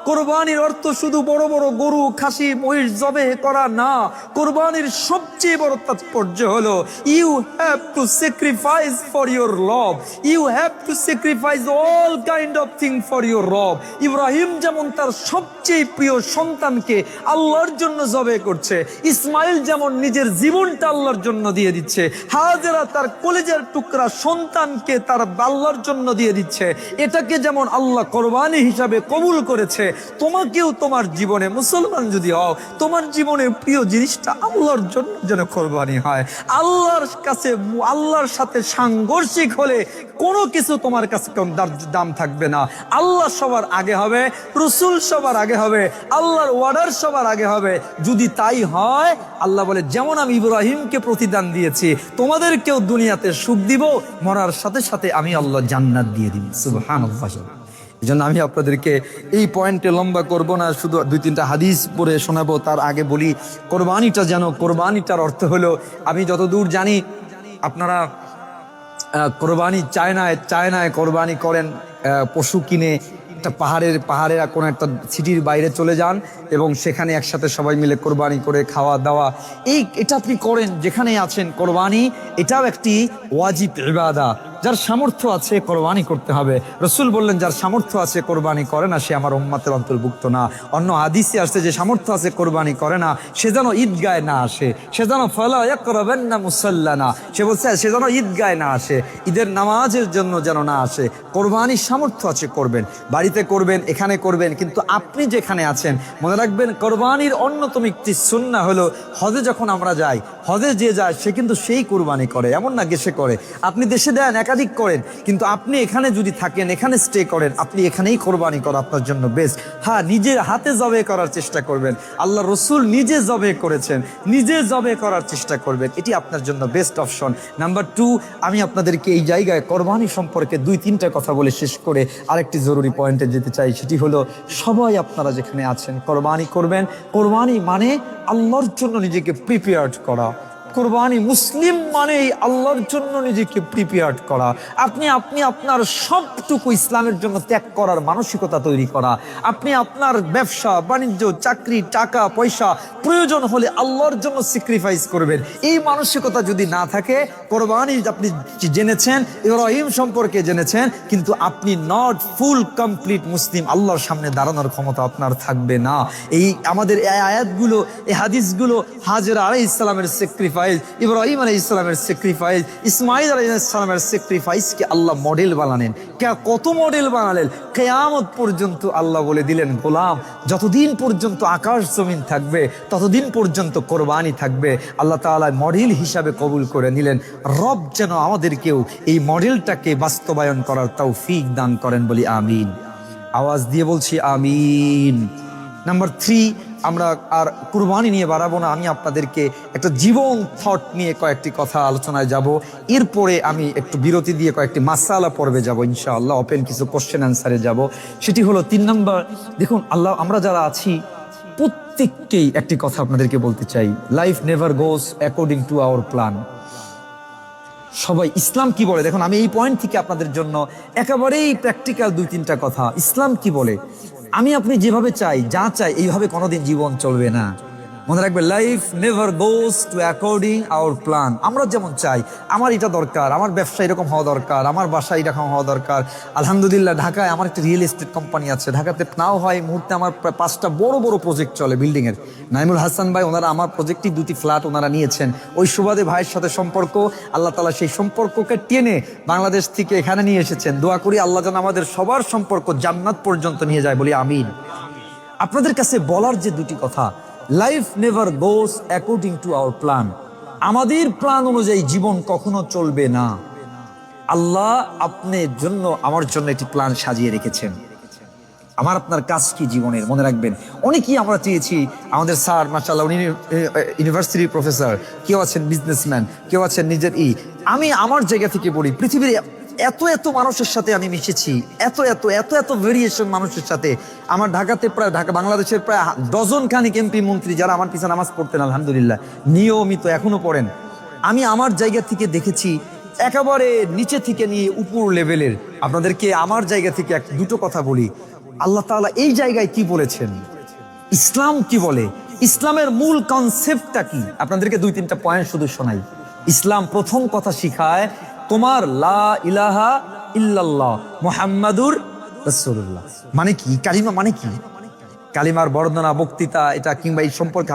কোরবানির অর্থ শুধু বড় বড় গরু, খাসি, মহিষ জবে করা না। কোরবানির সবচেয়ে বড় তাৎপর্য হলো you have to sacrifice for your রব, you have to sacrifice all kind of thing for your রব। ইব্রাহিম যেমন তার সবচেয়ে প্রিয় সন্তানকে আল্লাহর জন্য জবে করছে, ইসমাইল যেমন নিজের জীবনটা আল্লাহর জন্য দিয়ে দিচ্ছে, হাজেরা তার কলেজের টুকরা সন্তানকে তার আল্লাহর জন্য দিয়ে দিচ্ছে, এটাকে যেমন আল্লাহ কোরবানি হিসাবে কবুল করেছে, তোমাকেও তোমার জীবনে মুসলমান যদি হও, তোমার জীবনের প্রিয় জিনিসটা আল্লাহর জন্য যেন কোরবানি হয়। আল্লাহর কাছে, আল্লাহর সাথে সাংঘর্ষিক হলে কোনো কিছু তোমার কাছে দাম থাকবে না। আল্লাহ সবার আগে হবে, রসুল সবার আগে হবে, আল্লাহর ওয়ার্ডার সবার আগে হবে। যদি তাই হয়, আল্লাহ বলে যেমন আমি ইব্রাহিমকে প্রতিদান দিয়েছি, তোমাদেরকেও দুনিয়াতে সুখ দিব, মরার সাথে সাথে আমি আল্লাহ জান্নাত দিয়ে দিব। সুবহানাল্লাহ। এই জন্য আমি আপনাদেরকে এই পয়েন্টে লম্বা করব না, শুধু 2-3টা হাদিস পড়ে শোনাবো। তার আগে বলি, কোরবানিটা যেন, কোরবানিটার অর্থ হলো, আমি যতদূর জানি আপনারা কোরবানি চায়নায় কোরবানি করেন, পশু কিনে একটা পাহাড়ের কোনো একটা সিটির বাইরে চলে যান এবং সেখানে একসাথে সবাই মিলে কোরবানি করে খাওয়া দাওয়া, এটা আপনি করেন যেখানেই আছেন। কোরবানি এটাও একটি ওয়াজিব ইবাদা। যার সামর্থ্য আছে কোরবানি করতে হবে। রসুল বললেন যার সামর্থ্য আছে কোরবানি করে না, সে আমার উম্মতের অন্তর্ভুক্ত না। অন্য হাদিসে আসছে যে সামর্থ্য আছে কোরবানি করে না, সে যেন ঈদগায় না আসে, সে যেন ফালা ইয়াকরাবান্না মুসাল্লানা, সে বলছে সে যেন ঈদগায় না আসে, ঈদের নামাজের জন্য যেন না আসে। কোরবানির সামর্থ্য আছে করবেন, বাড়িতে করবেন, এখানে করবেন, কিন্তু আপনি যেখানে আছেন মনে রাখবেন কোরবানির অন্যতম একটি সুন্নাহ হলো, হজে যখন আমরা যাই, হজে যে যায় সে কিন্তু সেই কোরবানি করে, এমন না দেশে করে। আপনি দেশে দেন, একাধিক করেন, কিন্তু আপনি এখানে যদি থাকেন, এখানে স্টে করেন, আপনি এখানেই কোরবানি করা আপনার জন্য বেস্ট। হ্যাঁ, নিজের হাতে জবে করার চেষ্টা করবেন, আল্লাহ রসুল নিজে জবে করেছেন, নিজে জবে করার চেষ্টা করবেন, এটি আপনার জন্য বেস্ট অপশন। নাম্বার 2, আমি আপনাদেরকে এই জায়গায় কোরবানি সম্পর্কে 2-3টা কথা বলে শেষ করে আরেকটি জরুরি পয়েন্টে যেতে চাই। সেটি হলো, সবাই আপনারা যেখানে আছেন কোরবানি করবেন। কোরবানি মানে আল্লাহর জন্য নিজেকে প্রিপেয়ার্ড করা। কোরবানি মুসলিম মানে আল্লাহর জন্য নিজেকে প্রিপেয়ার্ড করা। আপনি আপনার সবটুকু ইসলামের জন্য ত্যাগ করার মানসিকতা তৈরি করা। আপনি আপনার ব্যবসা বাণিজ্য, চাকরি, টাকা পয়সা প্রয়োজন হলে আল্লাহর জন্য স্যাক্রিফাইস করবেন। এই মানসিকতা যদি না থাকে, কোরবানি আপনি জেনেছেন, ইব্রাহিম সম্পর্কে জেনেছেন, কিন্তু আপনি নট ফুল কমপ্লিট মুসলিম, আল্লাহর সামনে দাঁড়ানোর ক্ষমতা আপনার থাকবে না। এই আমাদের এই আয়াতগুলো, এই হাদিসগুলো হাজেরা আলাইহিস সালামের স্যাক্রিফাইস, ইব্রাহিম আলাইহিস সালামের স্যাক্রিফাইস, ইসমাইল আলাইহিস সালামের স্যাক্রিফাইসকে আল্লাহ মডেল বানালেন। কত মডেল বানালেন, কিয়ামত পর্যন্ত আল্লাহ বলে দিলেন, গোলাম যতদিন পর্যন্ত আকাশ জমিন থাকবে ততদিন পর্যন্ত কোরবানি থাকবে। আল্লাহ তাআলা মডেল হিসাবে কবুল করে নিলেন। রব যেন আমাদেরকেও এই মডেলটাকে বাস্তবায়ন করার তৌফিক দান করেন, বলি আমিন। আওয়াজ দিয়ে বলছি আমিন। নাম্বার 3, আমরা আর কুরবানি নিয়ে বাড়াবো না, আমি আপনাদেরকে একটা জীবন থট নিয়ে কয়েকটি কথা আলোচনায় যাব। এরপরে আমি একটু বিরতি দিয়ে কয়েকটি মাসালা পর্বে যাব ইনশাআল্লাহ, ওপেন কিছু কোশ্চেন অ্যান্সারে যাব। সেটি হলো 3 নম্বর, দেখুন আল্লাহ, আমরা যারা আছি প্রত্যেককেই একটি কথা আপনাদেরকে বলতে চাই, life never goes according to our plan. সবাই ইসলাম কি বলে, দেখুন আমি এই পয়েন্ট থেকে আপনাদের জন্য একেবারেই প্র্যাকটিক্যাল 2-3টা কথা। ইসলাম কি বলে, আমি আপনি যেভাবে চাই, যা চাই, এইভাবে কোনোদিন জীবন চলবে না। মনে রাখবে, life never goes to according hour plan. আমরা যেমন চাই, আমার এটা দরকার, আমার ব্যবসা এরকম হওয়া দরকার, আমার বাসা এরকম হওয়া দরকার। আলহামদুলিল্লাহ, ঢাকায় আমার একটা রিয়েল এস্টেট কোম্পানি আছে, ঢাকাতে নাও হয় এই মুহূর্তে আমার প্রায় 5টা বড় বড় প্রজেক্ট চলে বিল্ডিংয়ের। নাইমুল হাসান ভাই, ওনারা আমার প্রজেক্টই 2টি ফ্ল্যাট ওনারা নিয়েছেন। ওই সুবাদে ভাইয়ের সাথে সম্পর্ক, আল্লাহ তাআলা সেই সম্পর্ককে টেনে বাংলাদেশ থেকে এখানে নিয়ে এসেছেন। দোয়া করি আল্লাহ যেন আমাদের সবার সম্পর্ক জান্নাত পর্যন্ত নিয়ে যায়, বলি আমিন। আপনাদের কাছে বলার যে 2টি কথা, life never goes according to our plan. আমাদের প্ল্যান অনুযায়ী জীবন কখনো চলবে না। আল্লাহ আপনার জন্য, আমার জন্য একটি প্ল্যান সাজিয়ে রেখেছেন। আমার আপনার কাজ কি জীবনের, মনে রাখবেন, অনেকেই আমরা চেয়েছি, আমাদের স্যার মাশাআল্লাহ উনি ইউনিভার্সিটির প্রফেসর, কেউ আছেন বিজনেসম্যান, কেউ আছেন নিজের আমি আমার জায়গা থেকে বলি, পৃথিবীর এত মানুষের সাথে আমি মিশেছি, এত ভেরিয়েশন মানুষের সাথে। আমার ঢাকাতে প্রায় বাংলাদেশের প্রায় ডজন খানিক এমপি মন্ত্রী যারা আমার পিছনে নামাজ পড়তেন, আলহামদুলিল্লাহ নিয়মিত এখনো পড়েন। আমি আমার জায়গা থেকে দেখেছি একেবারে নিচে থেকে নিয়ে উপর লেভেলের। আপনাদেরকে আমার জায়গা থেকে 2টো কথা বলি। আল্লাহ তাআলা এই জায়গায় কি বলেছেন, ইসলাম কি বলে, ইসলামের মূল কনসেপ্টটা কি, আপনাদেরকে 2-3টা পয়েন্ট শুধু শোনাই। ইসলাম প্রথম কথা শিখায় তোমার লা ইলাহা ইল্লাল্লাহ মুহাম্মাদুর রাসূলুল্লাহ মানে কি, কালিমা মানে কি। কালিমার বর্ণনা, বক্তৃতা এটা কিংবা এই সম্পর্কে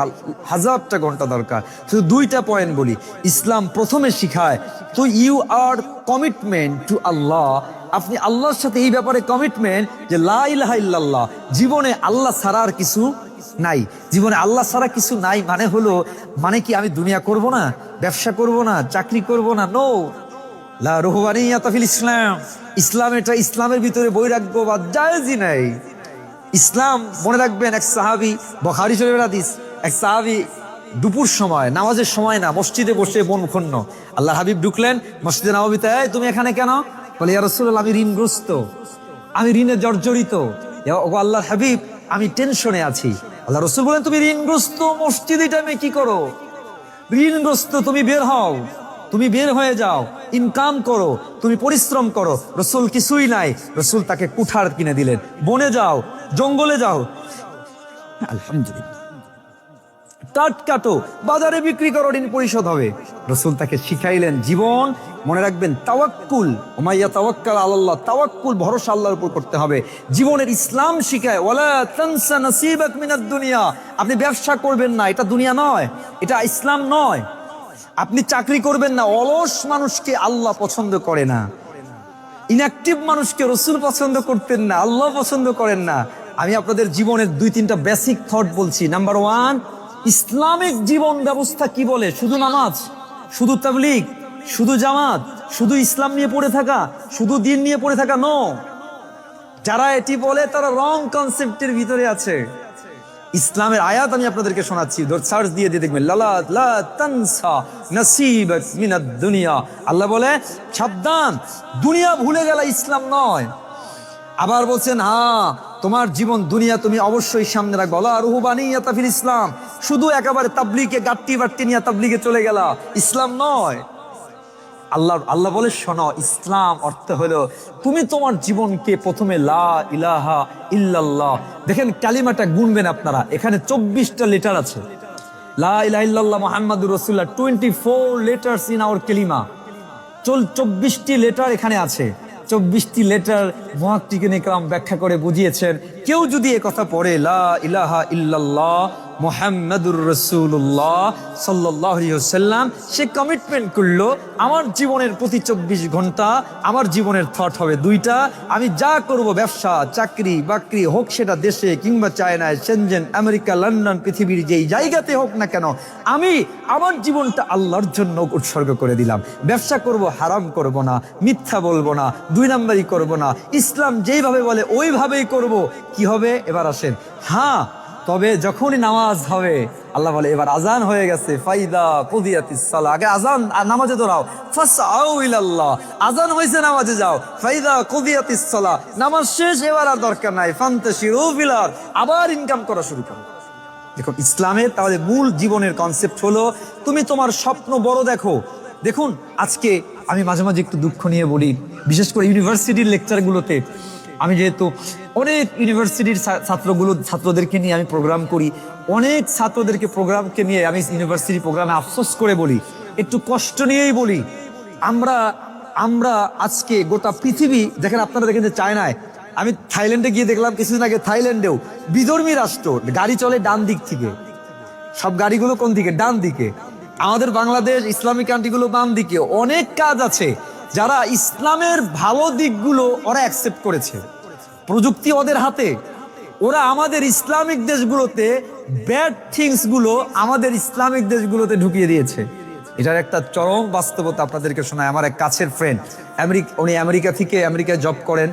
হাজারটা ঘন্টা দরকার, শুধু 2টা পয়েন্ট বলি। ইসলাম প্রথমে শিখায় তো ইউ আর কমিটমেন্ট টু আল্লাহ, আপনি আল্লাহর সাথে এই ব্যাপারে কমিটমেন্ট যে লা ইলাহা ইল্লাল্লাহ, জীবনে আল্লাহ ছাড়া আর কিছু নাই, জীবনে আল্লাহ ছাড়া কিছু নাই মানে হলো, মানে কি আমি দুনিয়া করব না, ব্যবসা করব না, চাকরি করব না, নো, লা রুহবানিয়াতা ফিল ইসলাম, ইসলাম এটা, ইসলামের ভিতরে বৈরাগ্যবাদ জায়েজই নাই। ইসলাম মনে রাখবেন, এক সাহাবী, বুখারী শরীফের হাদিস, এক সাহাবী দুপুর সময়, নামাজের সময় না, মসজিদে বসে মন ক্ষুণ্ণ, আল্লাহর হাবিব ঢুকলেন মসজিদে নববীতে, এই তুমি এখানে কেন? বলে ইয়া রাসূলুল্লাহ আমি ঋণগ্রস্ত, আমি ঋণে জর্জরিত। ও আল্লাহর হাবিব আমি টেনশনে আছি। আল্লাহ রাসূল বলেন তুমি ঋণগ্রস্ত মসজিদে টাইমে কি করো? ঋণগ্রস্ত, তুমি বের হও, তুমি বের হয়ে যাও, ইনকাম করো, তুমি পরিশ্রম করো। রাসূল কিছুই নাই, রাসূল তাকে কুঠার কিনে দিলেন, বনে যাও, জঙ্গলে যাও, আলহামদুলিল্লাহ, কাঠ কাটো, বাজারে বিক্রি করো, ঋণ পরিশোধ হবে। রাসূল তাকে শিখাইলেন জীবন, মনে রাখবেন তাওয়াক্কুল, ওমাইয়া তাওয়াক্কাল আলাল্লাহ, তাওয়াক্কুল ভরসা আল্লাহর উপর করতে হবে। জীবনের ইসলাম শিখায় ওয়ালা তানসা নাসিবাক মিনাদ দুনিয়া, আপনি ব্যবসা করবেন না, এটা দুনিয়া নয়, এটা ইসলাম নয়। আপনি চাকরি করবেন না, অলস মানুষকে আল্লাহ পছন্দ করে না, ইনঅ্যাক্টিভ মানুষকে রাসূল পছন্দ করতেন না, আল্লাহ পছন্দ করেন না। আমি আপনাদের জীবনের 2-3টা বেসিক থট বলছি। নাম্বার 1, ইসলামিক জীবন ব্যবস্থা কি বলে? শুধু নামাজ, শুধু তাবলীগ, শুধু জামাত, শুধু ইসলাম নিয়ে পড়ে থাকা, শুধু দ্বীন নিয়ে পড়ে থাকা, নো। যারা এটি বলে তারা রং কনসেপ্টের ভিতরে আছে। ইসলামের আয়াত আমি আপনাদেরকে শোনাচ্ছি, সার্চ দিয়ে দিয়ে দেখবেন, লা তানসা নাসিবাক মিনাদ দুনিয়া, আল্লাহ বলে সাবধান, দুনিয়া ভুলে গেলে ইসলাম নয়। আবার বলছেন হ্যাঁ তোমার জীবন দুনিয়া তুমি অবশ্যই সামনে রাখবো, লা রুহবানিয়াতা ফিল ইসলাম, শুধু একেবারে তাবলীগে গাট্টি বাট্টি নিয়ে তাবলীগে চলে গেলা, ইসলাম নয়। আল্লাহ বলে শোনো, ইসলাম অর্থ হলো তুমি তোমার জীবনকে প্রথমে লা ইলাহা ইল্লাল্লাহ, দেখেন কালিমাটা গুনবেন আপনারা, এখানে 24টা লেটার আছে। লা ইলাহা ইল্লাল্লাহ মুহাম্মাদুর রাসূলুল্লাহ, 24 লেটার্স ইন আওয়ার কালিমা, 24টি লেটার এখানে আছে। 24টি লেটার মুহাক্কিকিন ইকরাম ব্যাখ্যা করে বুঝিয়েছেন, কেউ যদি এ কথা পড়ে লা ইলাহা ইল্লাল্লাহ মুহাম্মাদুর রাসূলুল্লাহ সাল্লাল্লাহু আলাইহি ওয়াসাল্লাম, সে কমিটমেন্ট করলো আমার জীবনের প্রতি 24 ঘন্টা আমার জীবনের থট হবে 2টা, আমি যা করব, ব্যবসা চাকরি বাকরি হোক, সেটা দেশে কিংবা চায়নায়, শেনজেন, আমেরিকা, লন্ডন, পৃথিবীর যেই জায়গাতে হোক না কেন, আমি আমার জীবনটা আল্লাহর জন্য উৎসর্গ করে দিলাম। ব্যবসা করব, হারাম করব না, মিথ্যা বলবো না, 2 নাম্বারই করব না, ইসলাম যেইভাবে বলে ওইভাবেই করব। কি হবে এবার আসেন, হ্যাঁ তবে যখনই নামাজ হবে, আল্লাহ বলে এবার আজান হয়ে গেছে, ফাইদা কুদিয়াতিস সালাহ, আগে আজান আর নামাজে দৌড়াও, ফাসআউ ইলাল্লাহ, আজান হয়েছে নামাজে যাও, ফাইদা কুদিয়াতিস সালাহ, নামাজ শেষ, এবার আর দরকার নাই, ফান্তাশিরু ফিল আরদ, আবার ইনকাম করা শুরু করো। দেখুন ইসলামের তাহলে মূল জীবনের কনসেপ্ট হলো তুমি তোমার স্বপ্ন বড় দেখো। দেখুন আজকে আমি মাঝে মাঝে একটু দুঃখ নিয়ে বলি, বিশেষ করে ইউনিভার্সিটির লেকচারগুলোতে, আমি যেহেতু অনেক ইউনিভার্সিটির ছাত্রদেরকে নিয়ে আমি প্রোগ্রাম করি, অনেক ছাত্রদেরকে প্রোগ্রামকে নিয়ে আমি ইউনিভার্সিটি প্রোগ্রামে আফসোস করে বলি, একটু কষ্ট নিয়েই বলি, আমরা আজকে গোটা পৃথিবী দেখেন, আপনারা দেখেন যে চায়নায়, আমি থাইল্যান্ডে গিয়ে দেখলাম কিছুদিন আগে, থাইল্যান্ডেও বিধর্মী রাষ্ট্র, গাড়ি চলে ডান দিক থেকে, সব গাড়িগুলো কোন দিকে? ডান দিকে। আমাদের বাংলাদেশ ইসলামিক কান্ট্রিগুলো বাম দিকে। অনেক কাজ আছে যারা ইসলামের ভালো দিকগুলো ওরা অ্যাকসেপ্ট করেছে, প্রযুক্তি ওদের হাতে, ওরা আমাদের ইসলামিক দেশগুলোতে ব্যাড থিংস গুলো আমাদের ইসলামিক দেশগুলোতে ঢুকিয়ে দিয়েছে। এটার একটা চরম বাস্তবতা আপনাদেরকে শোনায়। আমার এক কাছের ফ্রেন্ড, উনি আমেরিকা থেকে, আমেরিকায় জব করেন।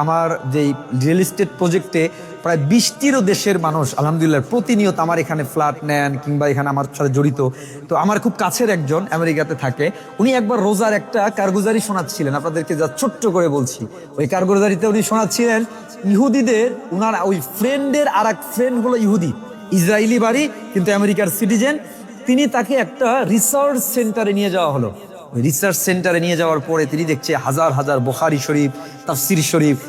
আমার যে রিয়েল এস্টেট প্রজেক্টে প্রায় 20টিরও দেশের মানুষ আলহামদুলিল্লাহ প্রতিনিয়ত আমার এখানে ফ্ল্যাট নেন কিংবা এখানে আমার সাথে জড়িত। তো আমার খুব কাছের একজন আমেরিকাতে থাকে, উনি একবার রোজার একটা কারগুজারি শোনাচ্ছিলেন, আপনাদেরকে যা ছোট্ট করে বলছি। ওই কারগুজারিতে উনি শোনাচ্ছিলেন ইহুদিদের, উনার ওই ফ্রেন্ডের আর এক ফ্রেন্ড হলো ইহুদি, ইসরায়েলি বাড়ি কিন্তু আমেরিকার সিটিজেন। তাকে একটা রিসার্চ সেন্টারে নিয়ে যাওয়া হলো, রিসার্চ সেন্টারে নিয়ে যাওয়ার পরে তিনি দেখছে হাজার হাজার বুখারী শরীফ, তাফসির,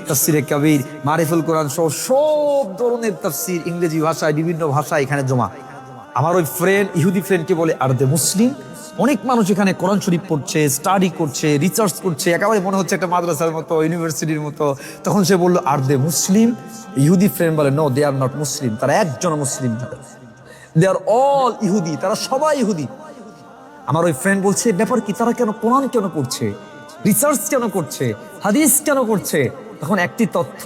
তাফসিরে কবির, মারিফুল কোরআন সহ সব ধরনের তাফসির ইংরেজি ভাষায় বিভিন্ন ভাষায় এখানে জমা। আমার ওই ফ্রেন্ড, ইহুদি ফ্রেন্ডকে বলে আর দে মুসলিম, অনেক মানুষ এখানে কোরআন শরীফ পড়ছে, স্টাডি করছে, রিসার্চ করছে, একেবারে মনে হচ্ছে একটা মাদ্রাসার মতো, ইউনিভার্সিটির মতো। তখন সে বললো আর দে মুসলিম? ইহুদি ফ্রেন্ড বলে নো, দে আর নট মুসলিম, তারা একজন মুসলিম না, দে আর অল ইহুদি, তারা সবাই ইহুদি। আমার ওই ফ্রেন্ড বলছে ব্যাপার কি, তারা কেন কোরআন কেন পড়ছে, রিসার্চ কেন করছে, হাদিস কেন করছে? তখন একটি তথ্য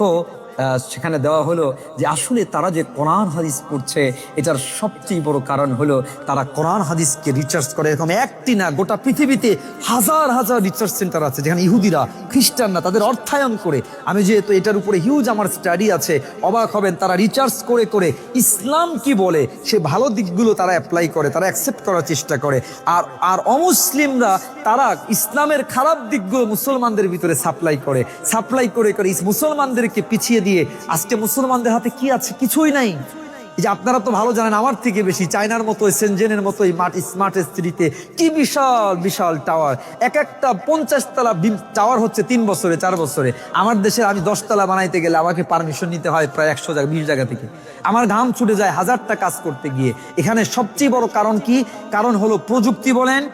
সেখানে দেওয়া হলো যে আসলে তারা যে কোরআন হাদিস পড়ছে এটার সবচেয়ে বড় কারণ হলো তারা কোরআন হাদিসকে রিসার্চ করে। এরকম একটি না, গোটা পৃথিবীতে হাজার হাজার রিসার্চ সেন্টার আছে যেখানে ইহুদিরা, খ্রিস্টানরা তাদের অর্থায়ন করে। আমি যেহেতু এটার উপরে হিউজ আমার স্টাডি আছে, অবাক হবেন, তারা রিসার্চ করে করে ইসলাম কি বলে সে ভালো দিকগুলো তারা অ্যাপ্লাই করে, তারা অ্যাকসেপ্ট করার চেষ্টা করে। আর আর অমুসলিমরা তারা ইসলামের খারাপ দিকগুলো মুসলমানদের ভিতরে সাপ্লাই করে করে মুসলমানদেরকে পিছিয়ে দিয়ে আজকে মুসলমানদের হাতে কি আছে? কিছুই নাই। এই যে আপনারা তো ভালো জানেন আমার থেকে বেশি, চায়নার মতো, সেনজেনের মতো স্মার্ট সিটিতে কি বিশাল বিশাল টাওয়ার, এক একটা 50 তলা টাওয়ার হচ্ছে 3 বছরে 4 বছরে। আমার দেশে আমি 10 তলা বানাইতে গেলে আমাকে পারমিশন নিতে হয় প্রায় 100 জায়গা, 20 জায়গা থেকে। আমার ঘাম ছুটে যায় 1000টা কাজ করতে গিয়ে। এখানে সবচেয়ে বড় কারণ কি? কারণ হলো প্রযুক্তি বলেন,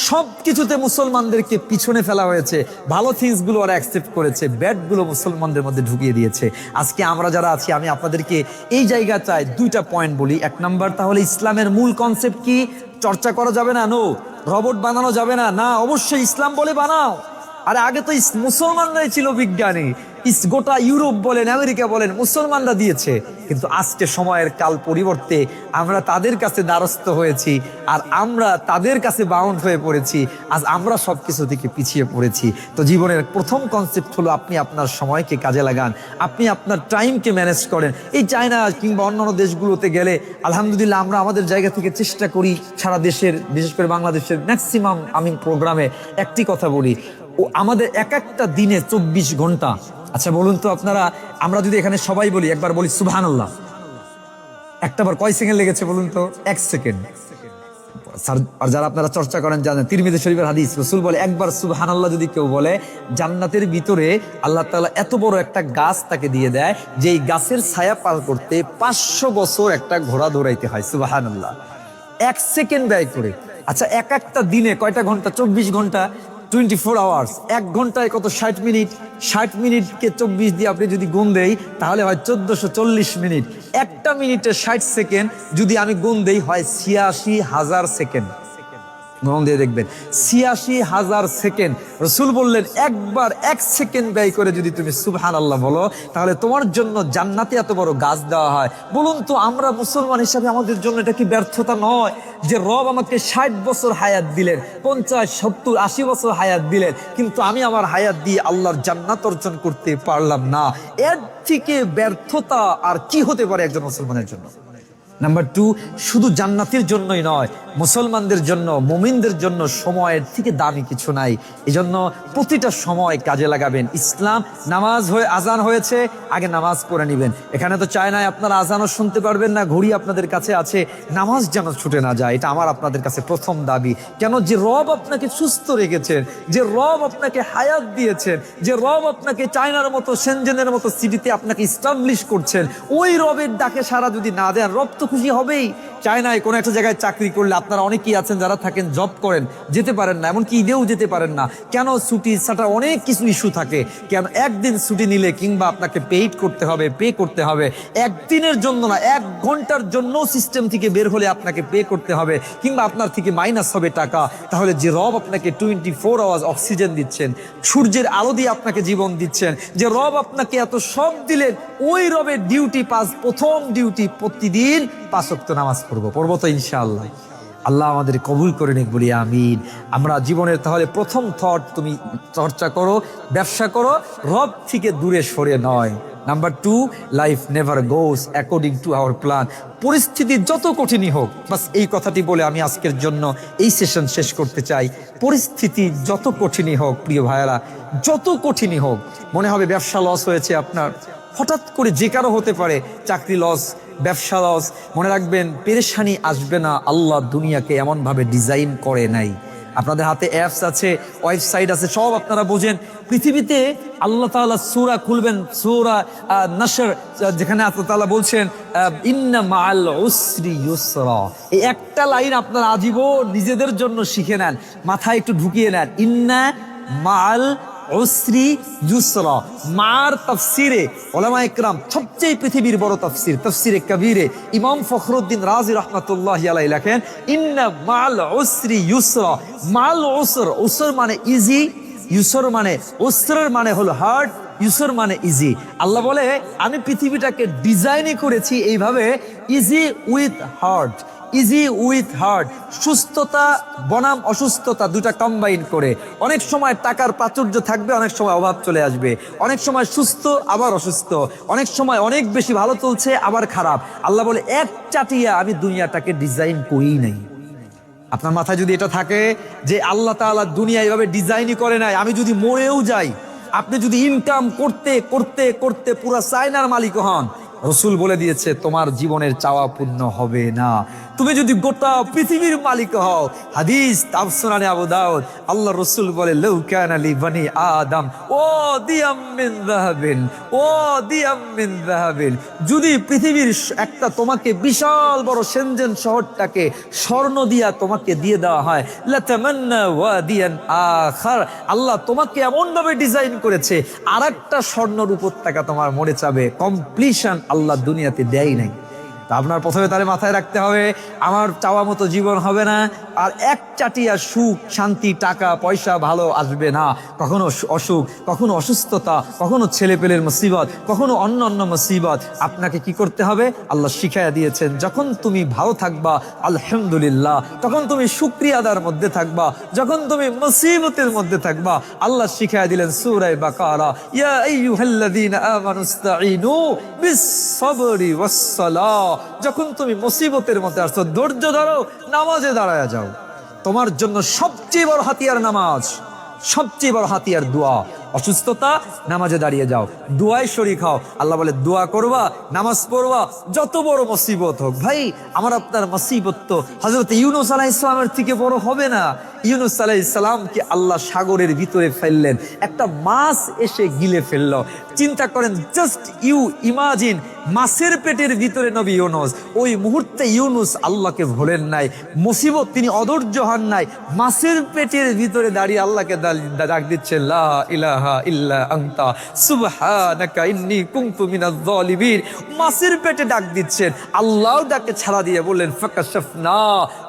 সব কিছুতে মুসলমানদেরকে পিছনে ফেলা হয়েছে। ভালো থিংস গুলো ওরা অ্যাকসেপ্ট করেছে, ব্যাড গুলো মুসলমানদের মধ্যে ঢুকিয়ে দিয়েছে। আজকে আমরা যারা আছি, আমি আপনাদেরকে এই জায়গা চাই 2টা পয়েন্ট বলি। 1 নাম্বার, তাহলে ইসলামের মূল কনসেপ্ট কি? চর্চা করা যাবে না, নো। রবট বানানো যাবে না, না, অবশ্যই ইসলাম বলে বানাও। আরে আগে তো মুসলমানরাই ছিল বিজ্ঞানী, গোটা ইউরোপ বলেন, আমেরিকা বলেন, মুসলমানরা দিয়েছে। কিন্তু আজকে সময়ের কাল পরিবর্তে আমরা তাদের কাছে দ্বারস্থ হয়েছি, আর আমরা তাদের কাছে বাউন্ড হয়ে পড়েছি। আজ আমরা সবকিছু থেকে পিছিয়ে পড়েছি। তো জীবনের প্রথম কনসেপ্ট হলো আপনি আপনার সময়কে কাজে লাগান, আপনি আপনার টাইমকে ম্যানেজ করেন। এই চায়না কিংবা অন্যান্য দেশগুলোতে গেলে আলহামদুলিল্লাহ আমরা আমাদের জায়গা থেকে চেষ্টা করি, সারা দেশের, বিশেষ করে বাংলাদেশের ম্যাক্সিমাম আমি প্রোগ্রামে একটি কথা বলি, ও আমাদের এক একটা দিনে 24 ঘন্টা। আচ্ছা বলুন তো আপনারা, আমরা যদি এখানে সবাই বলি, একবার বলি সুবহানাল্লাহ, একটাবার কয় সেকেন্ড লেগেছে বলুন তো? 1 সেকেন্ড। আর যারা আপনারা চর্চা করেন জানেন, তিরমিজি শরীফের হাদিস, রাসূল বলে একবার সুবহানাল্লাহ যদি কেউ বলে, জান্নাতের ভিতরে আল্লাহ তাআলা এত বড় একটা গাছ তাকে দিয়ে দেয়, যেই গাছের ছায়া পার করতে 500 বছর একটা ঘোড়া দৌড়াইতে হয়। সুবহানাল্লাহ, 1 সেকেন্ড ব্যয় করে। আচ্ছা এক একটা দিনে কয়টা ঘন্টা? 24 ঘন্টা, 24 আওয়ার্স। 1 ঘন্টায় কত? 60 মিনিট। 60 মিনিটকে 24 দিয়ে আপনি যদি গুণ দেই তাহলে হয় 1440 মিনিট। একটা মিনিটে 60 সেকেন্ড যদি আমি গুণ দেই হয় 86,000 সেকেন্ড। মন দিয়ে দেখবেন, 86,000 সেকেন্ড। রাসূল বললেন একবার 1 সেকেন্ড ব্যয় করে যদি তুমি সুবহানাল্লাহ বলো, তাহলে তোমার জন্য জান্নাতে এত বড় গাছ দেওয়া হয়। বলুন তো আমরা মুসলমান হিসাবে আমাদের জন্য এটা কি ব্যর্থতা নয়? যে রব আমাকে 60 বছর হায়াত দিলেন, 50, 70, 80 বছর হায়াত দিলেন, কিন্তু আমি আমার হায়াত দিয়ে আল্লাহর জান্নাত অর্জন করতে পারলাম না। এর থেকে ব্যর্থতা আর কি হতে পারে একজন মুসলমানের জন্য? নাম্বার 2, শুধু জান্নাতের জন্যই নয়, মুসলমানদের জন্য, মুমিনদের জন্য সময়ের থেকে দামি কিছু নাই। এজন্য প্রতিটা সময় কাজে লাগাবেন। ইসলাম, নামাজ হয়ে আজান হয়েছে, আগে নামাজ পড়ে নেবেন। এখানে তো চায়নায় আপনারা আজানও শুনতে পারবেন না, ঘড়ি আপনাদের কাছে আছে, নামাজ যেন ছুটে না যায়, এটা আমার আপনাদের কাছে প্রথম দাবি। কেন? যে রব আপনাকে সুস্থ রেখেছেন, যে রব আপনাকে হায়াত দিয়েছেন, যে রব আপনাকে চায়নার মতো, সেনজেনের মতো সিটিতে আপনাকে ইস্টাবলিশ করছেন, ওই রবের ডাকে সারা যদি না দেন, রব তো খুশি হবেই। চায়নায় কোনো একটা জায়গায় চাকরি করলে আপনারা অনেকেই আছেন যারা থাকেন, জব করেন, যেতে পারেন না, এমনকি ঈদেও যেতে পারেন না। কেন? ছুটি ছাটা অনেক কিছু ইস্যু থাকে। কেন? একদিন ছুটি নিলে কিংবা আপনাকে পেইড করতে হবে, পে করতে হবে। একদিনের জন্য না, 1 ঘন্টার জন্য সিস্টেম থেকে বের হলে আপনাকে পে করতে হবে, কিংবা আপনার থেকে মাইনাস হবে টাকা। তাহলে যে রব আপনাকে 24 আওয়ার্স অক্সিজেন দিচ্ছেন, সূর্যের আলো দিয়ে আপনাকে জীবন দিচ্ছেন, যে রব আপনাকে এত সব দিলেন, ওই রবের ডিউটি প্রথম ডিউটি প্রতিদিন 5 ওয়াক্ত নামাজ পড়বো তো ইনশাআল্লাহ। আল্লাহ আমাদের কবুল করে নিক, বলি আমিন। আমরা জীবনের তাহলে প্রথম থট, তুমি চর্চা করো, ব্যবসা করো, রব থেকে দূরে সরে নয়। Number 2, life never goes according to our plan. পরিস্থিতি যত কঠিনই হোক, বাস এই কথাটি বলে আমি আজকের জন্য এই সেশন শেষ করতে চাই। পরিস্থিতি যত কঠিনই হোক, প্রিয় ভাইয়েরা, যত কঠিনই হোক, মনে হবে ব্যবসা লস হয়েছে আপনার, হঠাৎ করে যে কারো হতে পারে, চাকরি লস, ব্যবসা লস, মনে রাখবেন পেরেশানি আসবে না। আল্লাহ দুনিয়াকে এমনভাবে ডিজাইন করে নাই, আপনাদের হাতে অ্যাপস আছে, ওয়েবসাইট আছে, সব আপনারা বোঝেন। পৃথিবীতে আল্লাহ তাআলা সূরা খুলবেন, সূরা নাসর, যেখানে আল্লাহ তাআলা বলছেন ইন্না মাআল উসরি ইউসরা। এই একটা লাইন আপনারা আজীবন নিজেদের জন্য শিখে নেন, মাথায় একটু ঢুকিয়ে নেন। ইন্না মাআল উসরি ইউসরা। মার তাফসিরে উলামা ইকরাম সবচেয়ে পৃথিবীর বড় তাফসির, তাফসিরে কবিরে ইমাম ফখরুদ্দিন রাজি রাহমাতুল্লাহি আলাইহি লেখেন ইন্না মাআল উসরি ইউসরা। মাল উসর, উসর মানে ইজি, ইউসর মানে, উসরের মানে হলো হার্ড, ইউসর মানে ইজি। আল্লাহ বলে আমি পৃথিবীটাকে ডিজাইনই করেছি এইভাবে, easy with hard, easy with hard. সুস্থতা বনাম অসুস্থতা দুটা কম্বাইন করে। অনেক সময় টাকার প্রাচুর্য থাকবে, অনেক সময় অভাব চলে আসবে, অনেক সময় সুস্থ আবার অসুস্থ, অনেক সময় অনেক বেশি ভালো চলছে আবার খারাপ। আল্লাহ বলে এক চাটিয়া আমি দুনিয়াটাকে ডিজাইন করি নাই। আপনার মাথায় যদি এটা থাকে যে আল্লাহ তাআলা দুনিয়া এইভাবে ডিজাইনই করে নাই, আমি যদি মরেও যাই, আপনি যদি ইনকাম করতে করতে করতে পুরা চায়নার মালিক হন, রসুল বলে দিয়েছে তোমার জীবনের চাওয়া পূর্ণ হবে না। তুমি যদি গোটা পৃথিবীর মালিক হও, হাদিস তাফসিরে আবু দাউদ, আল্লাহ রসুল বলে লাউ কানা লি বানি আদম ও দিয়াম মিন যাহাবিন, ও দিয়াম মিন যাহাবিন, যদি পৃথিবীর একটা তোমাকে বিশাল বড় শেনজেন শহরটাকে স্বর্ণ দিয়া তোমাকে দিয়ে দেওয়া হয়, লাতামান্না ওয়াদিয়ান আখার, আল্লাহ তোমাকে এমন ভাবে ডিজাইন করেছে আরেকটা স্বর্ণর উপত্যকা তোমার মনে চাবে। কমপ্লিশন আল্লাহ দুনিয়াতে দেয় নাই। তা আপনার প্রথমে তাহলে মাথায় রাখতে হবে আমার চাওয়া মতো জীবন হবে না, আর এক চাটিয়া সুখ শান্তি টাকা পয়সা ভালো আসবে না। কখনো অসুখ, কখনো অসুস্থতা, কখনো ছেলেপেলের মুসিবত, কখনো অন্য অন্য মুসিবত। আপনাকে কি করতে হবে? আল্লাহ শিখাইয়া দিয়েছেন যখন তুমি ভালো থাকবা আলহামদুলিল্লাহ, তখন তুমি শুকরিয়াদার মধ্যে থাকবা, যখন তুমি মুসিবতের মধ্যে থাকবা আল্লাহ শিখাইয়া দিলেন সূরা বাকারা, ইয়া আইয়ুহাল্লাযীনা আমানুস্তাঈনু বিস-সাবরি ওয়াস-সালাহ। যখন তুমি মুসিবতের মধ্যে আসছো ধৈর্য ধরো, নামাজে দাঁড়ায়া যাও। তোমার জন্য সবচেয়ে বড় হাতিয়ার নামাজ, সবচেয়ে বড় হাতিয়ার দোয়া। অসুস্থতা, নামাজে দাঁড়িয়ে যাও, দোয়ায় শরীক হও। আল্লাহ বলে দোয়া করবা, নামাজ পড়বা, যত বড় মুসিবত হোক। ভাই আমার আপনার মুসিবত তো হযরত ইউনূস আলাইহিস সালামের থেকে বড় হবে না। ইউনূস আলাইহিস সালামকে আল্লাহ সাগরের ভিতরে ফেললেন, একটা মাছ এসে গিলে ফেললো। চিন্তা করেন, জাস্ট ইউ ইমাজিন, মাছের পেটের ভিতরে নবী ইউনূস। ওই মুহূর্তে ইউনূস আল্লাহকে ভোলেন নাই, মুসিবত তিনি অধৈর্য হন নাই, মাছের পেটের ভিতরে দাঁড়িয়ে আল্লাহকে ডাক দিচ্ছেন, লা ইলাহা ইল্লা আনতা সুবহানাকা ইন্নী কুনতু মিনাজ জালিমিন। মাছের পেটে ডাক দিচ্ছেন, আল্লাহও ডাকে ছাড়া দিয়ে বললেন ফাকাশাফনা,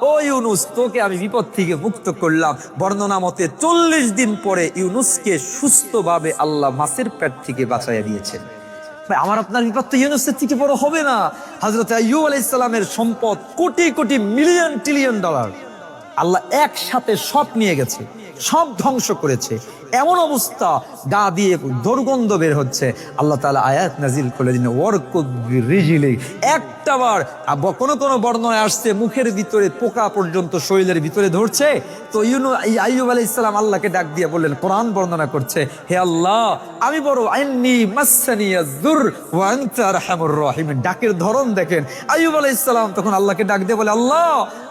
ও ইউনূস তোকে আমি বিপদ থেকে মুক্ত করলাম। বর্ণনা মতে 40 দিন পরে ইউনূসকে সুস্থভাবে আল্লাহ মাছের পেট থেকে বাঁচাইয়া দিয়েছেন। আমার আপনার বিপদ তো ইউনূসের থেকে বড় হবে না। হযরত আইয়ুব আলাইহিস সালামের সম্পদ crore crore million trillion dollar, আল্লাহ একসাথে সব নিয়ে গেছে, সব ধ্বংস করেছে। এমন অবস্থা, গা দিয়ে দুর্গন্ধ বের হচ্ছে। আল্লাহ তাআলা আয়াত নাজিল করে দিলেন ওয়ারকুদ বিরিজলি, একটাবার। কোনো কোনো বর্ণনায় আসছে মুখের ভিতরে পোকা পর্যন্ত শরীরের ভিতরে ধরছে। তো আইয়ুব আলাইহিস সালাম আল্লাহকে ডাক দিয়ে বললেন, কোরআন বর্ণনা করছে, হে আল্লাহ আমি বড় আইন্নী মাসসানিয়াজ যুর ওয়া আনতা আরহামুর রাহিমিন। ডাকের ধরন দেখেন, আইয়ুব আলাইহিস সালাম তখন আল্লাহকে ডাক দিয়ে বলে, আল্লাহ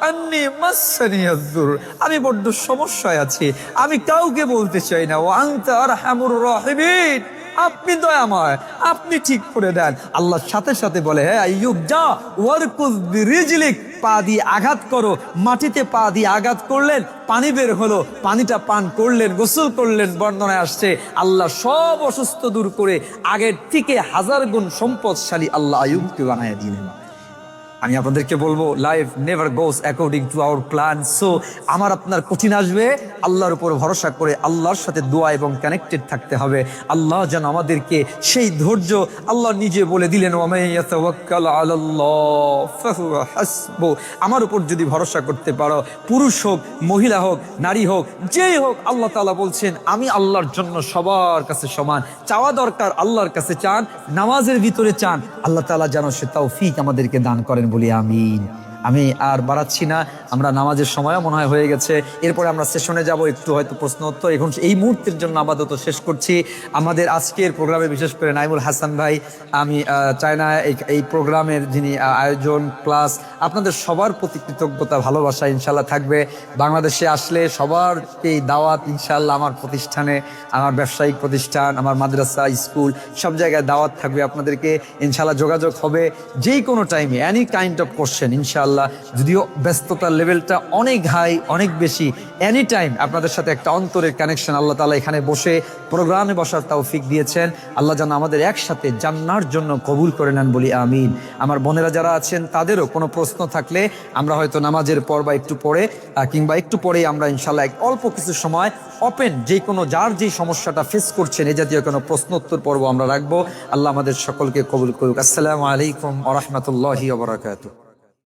আন্নী মাসসানিয়াজ যুর, আমি বড্ড সমস্যায় আছি, আমি কাউকে বলতে চাই না। ওয়া আনতা আরহামুর রাহিমিন, আপনি দয়াময়, আপনি ঠিক করে দেন। আল্লাহর সাথে সাথে বলে, হ্যাঁ আইয়ুব যা, ওয়ারকুদ বিরিজলিক, পা দিয়ে আঘাত করো। মাটিতে পা দিয়ে আঘাত করলেন, পানি বের হলো, পানিটা পান করলেন, গোসল করলেন। বর্ণনায় আসছে আল্লাহ সব অসুস্থ দূর করে আগের থেকে 1000 গুণ সম্পদশালী আল্লাহ আইয়ুবকে বানায় দিলেন। আমি আপনাদেরকে বলবো, life never goes according to our plan. So আমার আপনার কঠিন আসবে, আল্লাহর উপর ভরসা করে আল্লাহর সাথে দোয়া এবং কানেক্টেড থাকতে হবে। আল্লাহ যেন আমাদেরকে সেই ধৈর্য, আল্লাহ নিজে বলে দিলেন ওয়ামান ইয়াতাওয়াক্কাল আলাল্লাহ ফাহুয়া হাসবু, আমার উপর যদি ভরসা করতে পারো, পুরুষ হোক মহিলা হোক নারী হোক যেই হোক, আল্লাহ তাআলা বলছেন আমি আল্লাহর জন্য সবার কাছে সমান। চাওয়া দরকার আল্লাহর কাছে চান, নামাজের ভিতরে চান, আল্লাহ তাআলা যেন সে তৌফিক আমাদেরকে দান করেন বলি আমিন। আমি আর বাড়াচ্ছি না, আমরা নামাজের সময়ও মনে হয় হয়ে গেছে। এরপরে আমরা সেশনে যাব, একটু হয়তো প্রশ্ন উত্তর। এখন এই মুহূর্তের জন্য আপাতত শেষ করছি আমাদের আজকের প্রোগ্রামে, বিশেষ করে নাইমুল হাসান ভাই। আমি চাই না এই প্রোগ্রামের যিনি আয়োজন প্লাস আপনাদের সবার প্রতি কৃতজ্ঞতা ভালোবাসা ইনশাল্লাহ থাকবে। বাংলাদেশে আসলে সবারকেই দাওয়াত ইনশাল্লাহ, আমার প্রতিষ্ঠানে, আমার ব্যবসায়িক প্রতিষ্ঠান, আমার মাদ্রাসা, স্কুল, সব জায়গায় দাওয়াত থাকবে আপনাদেরকে। ইনশাল্লাহ যোগাযোগ হবে যে কোনো টাইমে, এনি কাইন্ড অফ কোশ্চেন ইনশাল্লাহ। যদিও ব্যস্ততার লেভেলটা অনেক হাই, অনেক বেশি, এনি টাইম আপনাদের সাথে একটা অন্তরের কানেকশন আল্লাহ তাআলা এখানে বসে প্রোগ্রামে বসার তৌফিক দিয়েছেন। আল্লাহ যেন আমাদের একসাথে জান্নার জন্য কবুল করে নেন, বলি আমিন। আমার বোনেরা যারা আছেন তাদেরও কোনো প্রশ্ন থাকলে আমরা হয়তো নামাজের পর বা একটু পরে কিংবা একটু পরেই আমরা ইনশাল্লাহ অল্প কিছু সময় ওপেন, যে কোনো যার যেই সমস্যাটা ফেস করছেন এই জাতীয় কোনো প্রশ্ন উত্তর পর্ব আমরা রাখবো। আল্লাহ আমাদের সকলকে কবুল করুক। আসসালামু আলাইকুম ওয়া রাহমাতুল্লাহি ওয়া বারাকাতুহু।